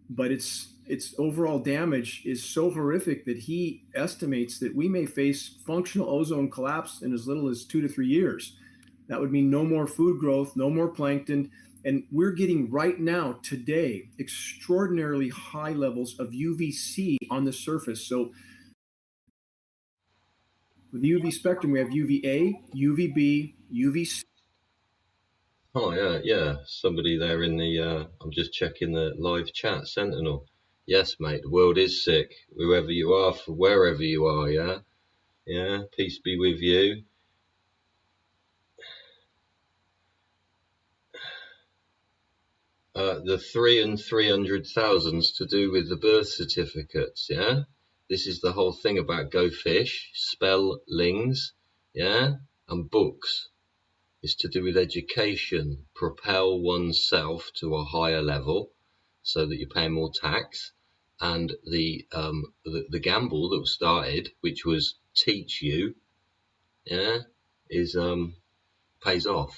but its overall damage is so horrific that he estimates that we may face functional ozone collapse in as little as 2 to 3 years. That would mean no more food growth, no more plankton. And we're getting right now, today, extraordinarily high levels of UVC on the surface. So with the UV spectrum, we have UVA, UVB, UVC. Oh, yeah. Somebody there in the, I'm just checking the live chat, Sentinel. Yes, mate, the world is sick, whoever you are, for wherever you are, yeah? Yeah, peace be with you. The 3 and 300,000's to do with the birth certificates, yeah? This is the whole thing about Go Fish, spellings, yeah? And books. It's to do with education, propel oneself to a higher level so that you pay more tax. And the gamble that was started, which was teach you, yeah, is pays off.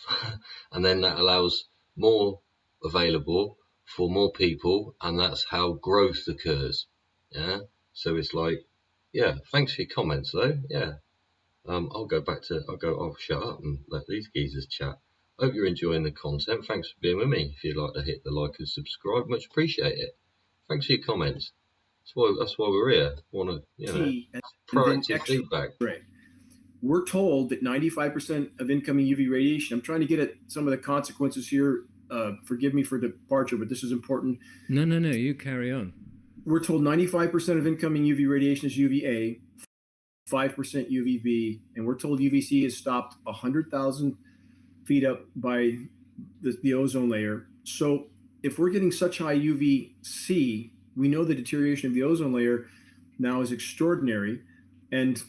And then that allows more available for more people, and that's how growth occurs. Yeah, So it's like, yeah, thanks for your comments though. Yeah. I'll shut up and let these geezers chat. Hope you're enjoying the content. Thanks for being with me. If you'd like to hit the like and subscribe, much appreciate it. Thanks for your comments. That's why we're here. Want to, and then proactive feedback. X-ray. We're told that 95% of incoming UV radiation. I'm trying to get at some of the consequences here. Forgive me for departure, but this is important. No, you carry on. We're told 95% of incoming UV radiation is UVA, 5% UVB, and we're told UVC is stopped 100,000 feet up by the ozone layer. So if we're getting such high UVC, we know the deterioration of the ozone layer now is extraordinary. And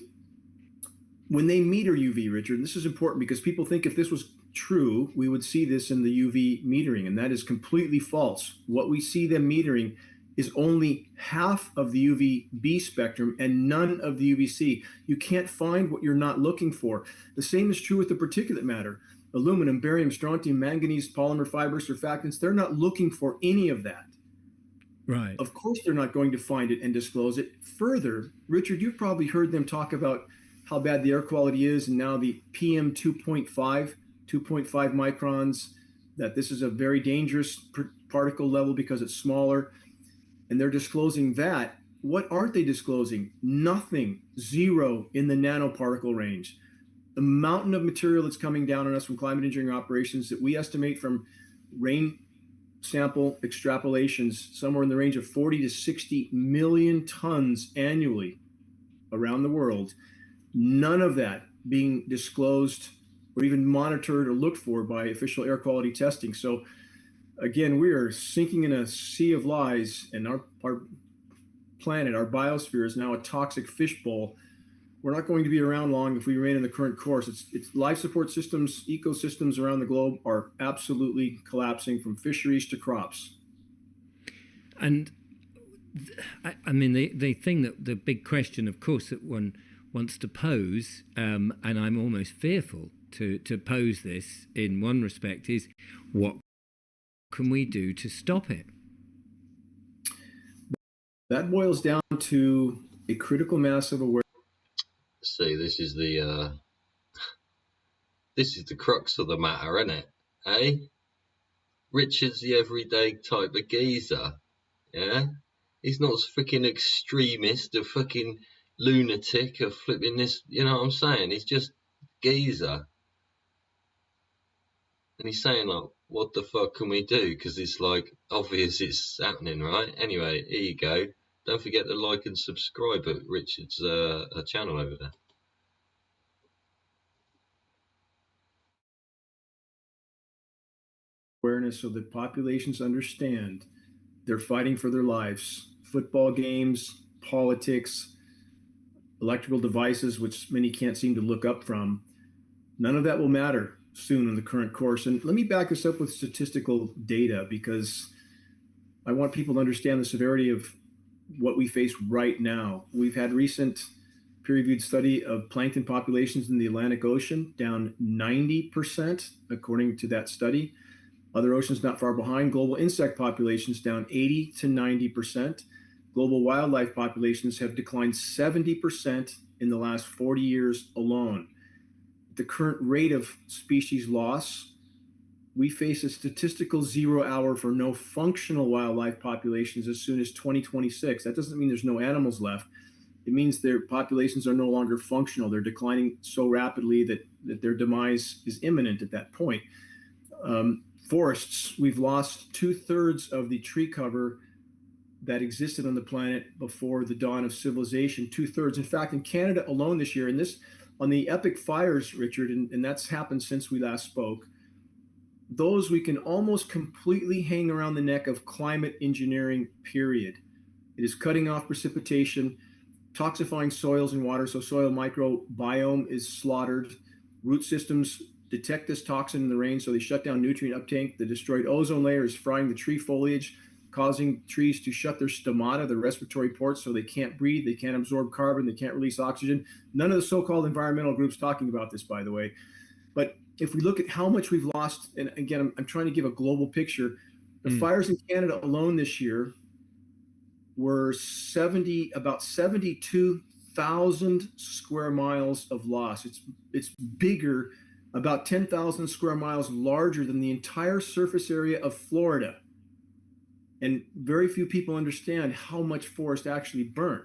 when they meter UV, Richard, this is important because people think if this was true, we would see this in the UV metering, and that is completely false. What we see them metering is only half of the UVB spectrum and none of the UVC. You can't find what you're not looking for. The same is true with the particulate matter. Aluminum, barium, strontium, manganese, polymer fibers, surfactants, they're not looking for any of that. Right. Of course they're not going to find it and disclose it. Further, Richard, you've probably heard them talk about how bad the air quality is, and now the PM 2.5 microns, that this is a very dangerous particle level because it's smaller. And they're disclosing that. What aren't they disclosing? Nothing. Zero in the nanoparticle range. The mountain of material that's coming down on us from climate engineering operations that we estimate from rain sample extrapolations somewhere in the range of 40 to 60 million tons annually around the world. None of that being disclosed or even monitored or looked for by official air quality testing. So again, we are sinking in a sea of lies, and our planet, our biosphere, is now a toxic fishbowl. We're not going to be around long if we remain in the current course. It's life support systems, ecosystems around the globe are absolutely collapsing, from fisheries to crops. And I mean, the thing that the big question, of course, that one wants to pose, and I'm almost fearful to pose this in one respect, is what can we do to stop it? That boils down to a critical mass of awareness. See, this is the crux of the matter, isn't it? Eh? Richard's the everyday type of geezer. Yeah? He's not a freaking extremist, a fucking lunatic, a flipping this, you know what I'm saying? He's just geezer. And he's saying, like, what the fuck can we do? Because it's like obvious it's happening, right? Anyway, here you go. Don't forget to like and subscribe at Richard's channel over there. Awareness so that populations understand they're fighting for their lives. Football games, politics, electrical devices, which many can't seem to look up from. None of that will matter soon in the current course. And let me back this up with statistical data, because I want people to understand the severity of what we face right now. We've had recent peer-reviewed study of plankton populations in the Atlantic Ocean down 90%, according to that study. Other oceans not far behind. Global insect populations down 80 to 90%. Global wildlife populations have declined 70% in the last 40 years alone. At the current rate of species loss, we face a statistical 0 hour for no functional wildlife populations as soon as 2026. That doesn't mean there's no animals left. It means their populations are no longer functional. They're declining so rapidly that their demise is imminent at that point. Forests, we've lost 2/3 of the tree cover that existed on the planet before the dawn of civilization. 2/3. In fact, in Canada alone this year, and this on the epic fires, Richard, and that's happened since we last spoke, those we can almost completely hang around the neck of climate engineering, period. It is cutting off precipitation, toxifying soils and water, so soil microbiome is slaughtered. Root systems detect this toxin in the rain, so they shut down nutrient uptake. The destroyed ozone layer is frying the tree foliage, causing trees to shut their stomata, their respiratory ports, so they can't breathe, they can't absorb carbon, they can't release oxygen. None of the so-called environmental groups talking about this, by the way. But if we look at how much we've lost, and again, I'm trying to give a global picture. The fires in Canada alone this year were about 72,000 square miles of loss. It's bigger, about 10,000 square miles larger than the entire surface area of Florida. And very few people understand how much forest actually burnt.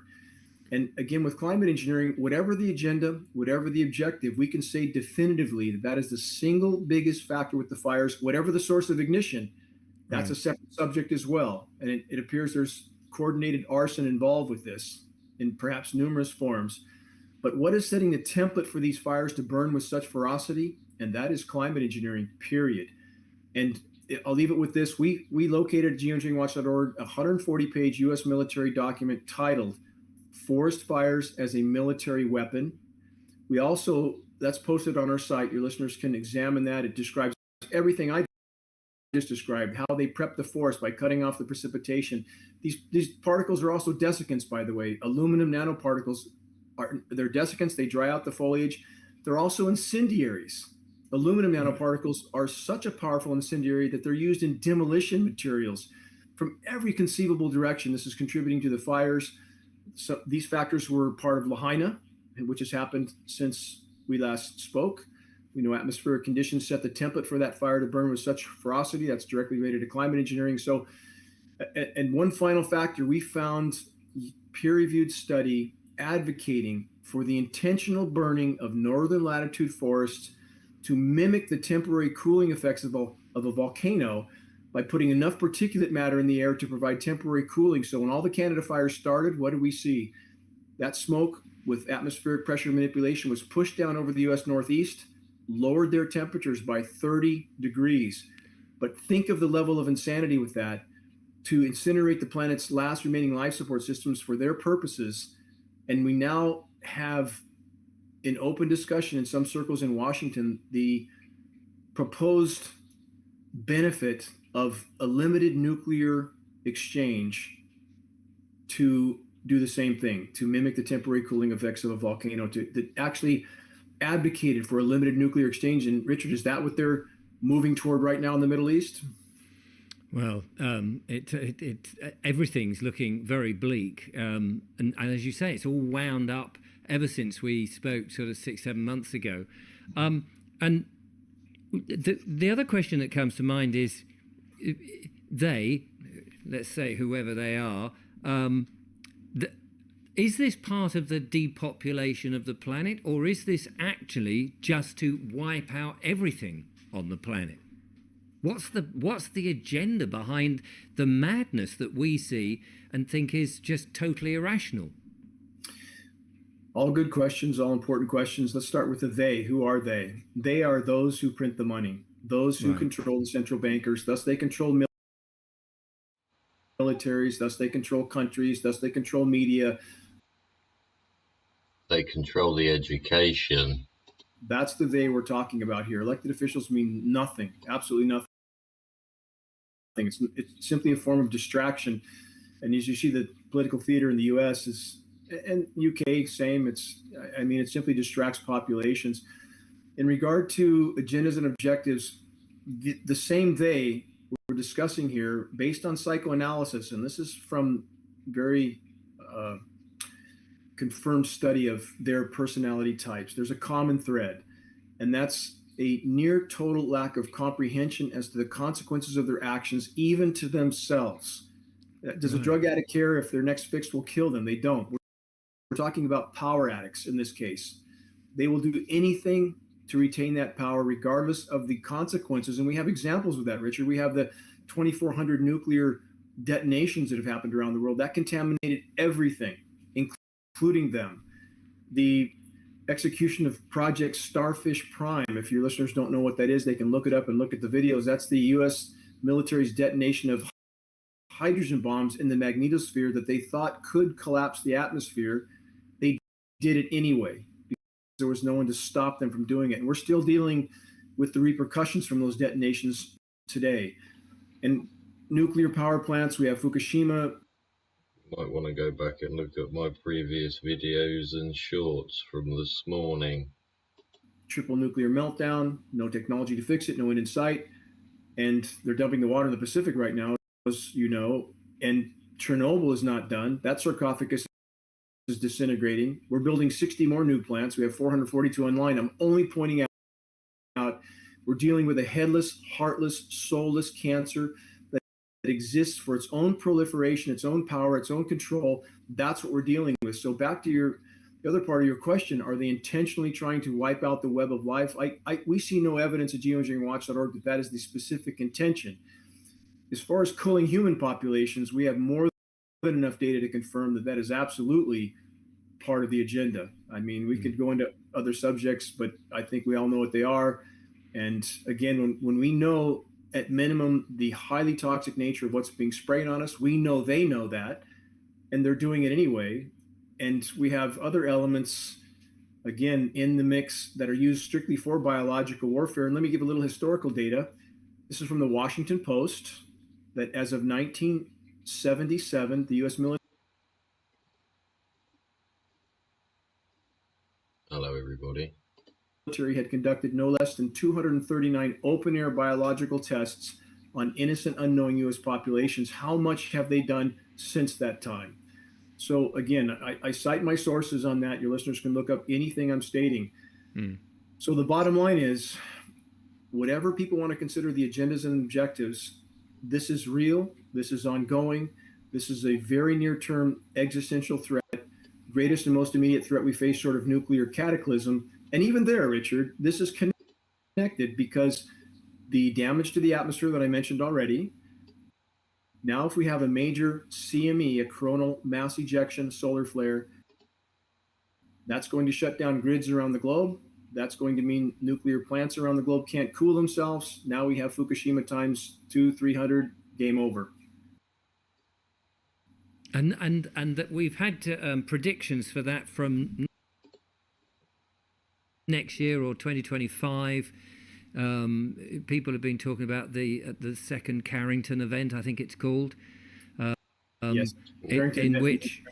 And again, with climate engineering, whatever the agenda, whatever the objective, we can say definitively that that is the single biggest factor with the fires. Whatever the source of ignition, that's a separate subject as well. And it appears there's coordinated arson involved with this in perhaps numerous forms. But what is setting the template for these fires to burn with such ferocity? And that is climate engineering, period. And I'll leave it with this. We located at geoengineeringwatch.org a 140-page U.S. military document titled Forest Fires as a Military Weapon. We also, that's posted on our site. Your listeners can examine that. It describes everything I just described, how they prep the forest by cutting off the precipitation. These particles are also desiccants, by the way. Aluminum nanoparticles they're desiccants. They dry out the foliage. They're also incendiaries. Aluminum nanoparticles are such a powerful incendiary that they're used in demolition materials from every conceivable direction. This is contributing to the fires. So these factors were part of Lahaina, which has happened since we last spoke. We know atmospheric conditions set the template for that fire to burn with such ferocity. That's directly related to climate engineering. So, and one final factor, we found peer-reviewed study advocating for the intentional burning of northern latitude forests to mimic the temporary cooling effects of a volcano by putting enough particulate matter in the air to provide temporary cooling. So when all the Canada fires started, what did we see? That smoke with atmospheric pressure manipulation was pushed down over the U.S. Northeast, lowered their temperatures by 30 degrees. But think of the level of insanity with that, to incinerate the planet's last remaining life support systems for their purposes. And we now have in open discussion in some circles in Washington the proposed benefit of a limited nuclear exchange to do the same thing, to mimic the temporary cooling effects of a volcano, that actually advocated for a limited nuclear exchange. And Richard, is that what they're moving toward right now in the Middle East? Well, everything's looking very bleak, and as you say, it's all wound up ever since we spoke sort of 6-7 months ago. And the other question that comes to mind is, let's say whoever they are, is this part of the depopulation of the planet, or is this actually just to wipe out everything on the planet? What's the agenda behind the madness that we see and think is just totally irrational? All good questions, all important questions. Let's start with the they. Who are they? They are those who print the money, those who control the central bankers. Thus they control militaries, thus they control countries, thus they control media. They control the education. That's the they we're talking about here. Elected officials mean nothing, absolutely nothing. It's simply a form of distraction. And as you see, the political theater in the U.S. and UK, same. It simply distracts populations. In regard to agendas and objectives, the same they we're discussing here, based on psychoanalysis, and this is from very confirmed study of their personality types. There's a common thread, and that's a near total lack of comprehension as to the consequences of their actions, even to themselves. Does a drug addict care if their next fix will kill them? They don't. We're talking about power addicts in this case. They will do anything to retain that power, regardless of the consequences. And we have examples of that, Richard. We have the 2,400 nuclear detonations that have happened around the world. That contaminated everything, including them. The execution of Project Starfish Prime. If your listeners don't know what that is, they can look it up and look at the videos. That's the U.S. military's detonation of hydrogen bombs in the magnetosphere that they thought could collapse the atmosphere. They did it anyway because there was no one to stop them from doing it. And we're still dealing with the repercussions from those detonations today. And nuclear power plants, we have Fukushima. Might want to go back and look at my previous videos and shorts from this morning. Triple nuclear meltdown, no technology to fix it, no end in sight. And they're dumping the water in the Pacific right now, as you know. And Chernobyl is not done. That sarcophagus is disintegrating. We're building 60 more new plants. We have 442 online. I'm only pointing out we're dealing with a headless, heartless, soulless cancer that exists for its own proliferation, its own power, its own control. That's what we're dealing with. So back to the other part of your question, are they intentionally trying to wipe out the web of life? We see no evidence at geoengineeringwatch.org that is the specific intention. As far as culling human populations, we have more than enough data to confirm that that is absolutely part of the agenda. I mean, we could go into other subjects, but I think we all know what they are. And again, when we know at minimum the highly toxic nature of what's being sprayed on us, we know they know that, and they're doing it anyway. And we have other elements, again, in the mix that are used strictly for biological warfare. And let me give a little historical data. This is from the Washington Post, that as of 1977, the U.S. military. Hello, everybody. Had conducted no less than 239 open-air biological tests on innocent, unknowing U.S. populations. How much have they done since that time? So again, I cite my sources on that. Your listeners can look up anything I'm stating. So the bottom line is, whatever people want to consider the agendas and objectives, this is real. This is ongoing. This is a very near-term existential threat, greatest and most immediate threat we face short of nuclear cataclysm. And even there, Richard, this is connected because the damage to the atmosphere that I mentioned already. Now, if we have a major CME, a coronal mass ejection solar flare, that's going to shut down grids around the globe. That's going to mean nuclear plants around the globe can't cool themselves. Now we have Fukushima times 200-300, game over. And that we've had predictions for that from next year or 2025. People have been talking about the second Carrington event, I think it's called. Yes, in which,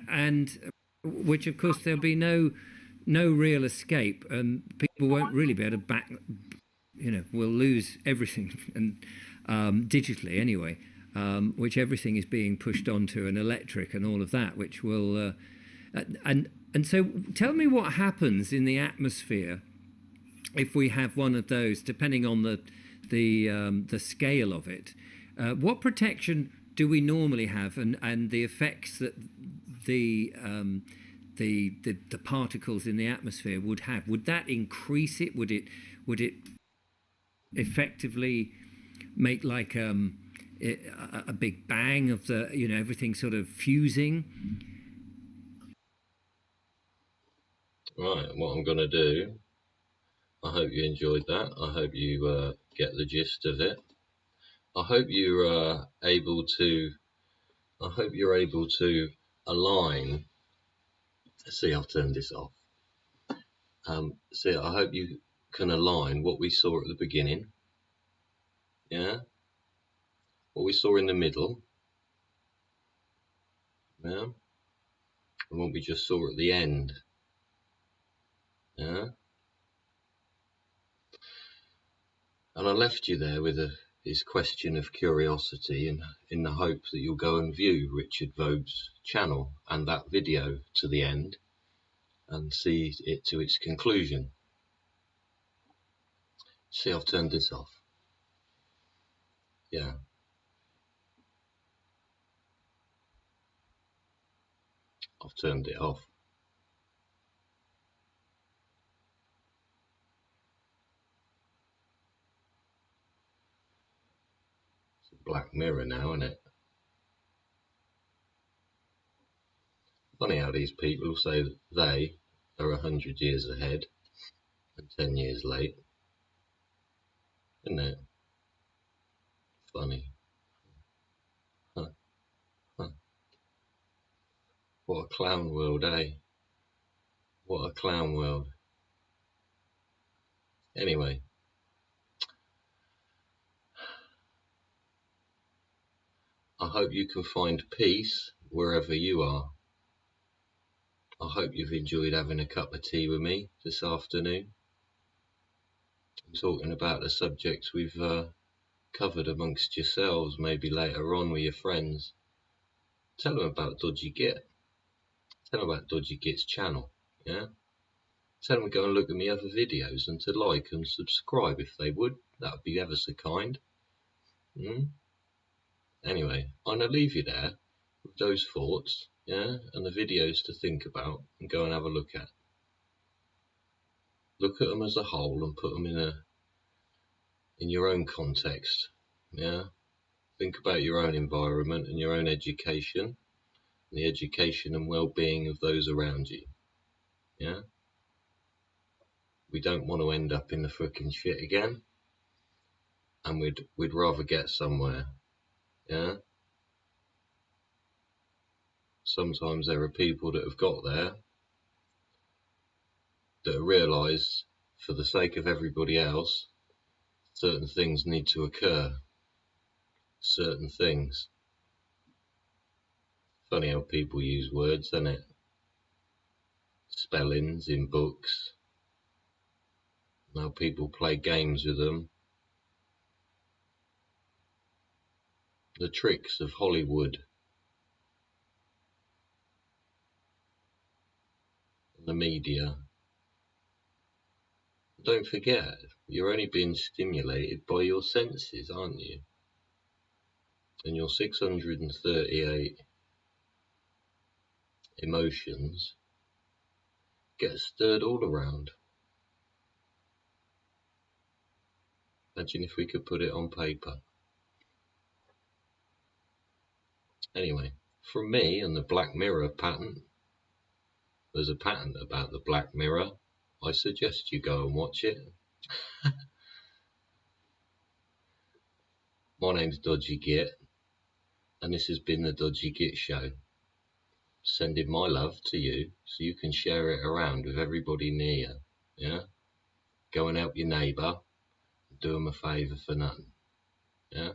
and which of course there'll be no real escape, and people won't really be able to we'll lose everything, and digitally anyway, which everything is being pushed onto an electric and all of that, which will and so tell me what happens in the atmosphere if we have one of those, depending on the scale of it. What protection do we normally have, and the effects that the particles in the atmosphere would have? Would that increase it? Would it effectively make like a big bang of the everything sort of fusing? Right, what I'm going to do, I hope you enjoyed that. I hope you get the gist of it. I hope you're able to align. See, I've turned this off. See, I hope you can align what we saw at the beginning, what we saw in the middle, and what we just saw at the end, And I left you there with his question of curiosity, and in the hope that you'll go and view Richard Vobe's channel and that video to the end and see it to its conclusion. See, I've turned this off. Yeah. I've turned it off. It's a Black Mirror now, isn't it? Funny how these people say that they are 100 years ahead and 10 years late, isn't it? Funny. Huh. What a clown world, eh? What a clown world. Anyway, I hope you can find peace wherever you are. I hope you've enjoyed having a cup of tea with me this afternoon, talking about the subjects we've covered amongst yourselves, maybe later on with your friends. Tell them about Dodgy Git. Tell them about Dodgy Git's channel, yeah? Tell them to go and look at my other videos and to like and subscribe if they would. That would be ever so kind. Anyway, I'm going to leave you there with those thoughts, yeah, and the videos to think about and go and have a look at. Look at them as a whole and put them in your own context, yeah. Think about your own environment and your own education, and the education and well-being of those around you, yeah. We don't want to end up in the frickin' shit again, and we'd rather get somewhere, yeah. Sometimes there are people that have got there that realise, for the sake of everybody else, certain things need to occur. Certain things. Funny how people use words, isn't it? Spellings in books. How people play games with them. The tricks of Hollywood. The media. Don't forget, you're only being stimulated by your senses, aren't you? And your 638 emotions get stirred all around. Imagine if we could put it on paper. Anyway, from me and the Black Mirror patent, there's a patent about the Black Mirror. I suggest you go and watch it. My name's Dodgy Git, and this has been the Dodgy Git Show. Sending my love to you so you can share it around with everybody near you. Yeah? Go and help your neighbour. Do them a favour for nothing. Yeah?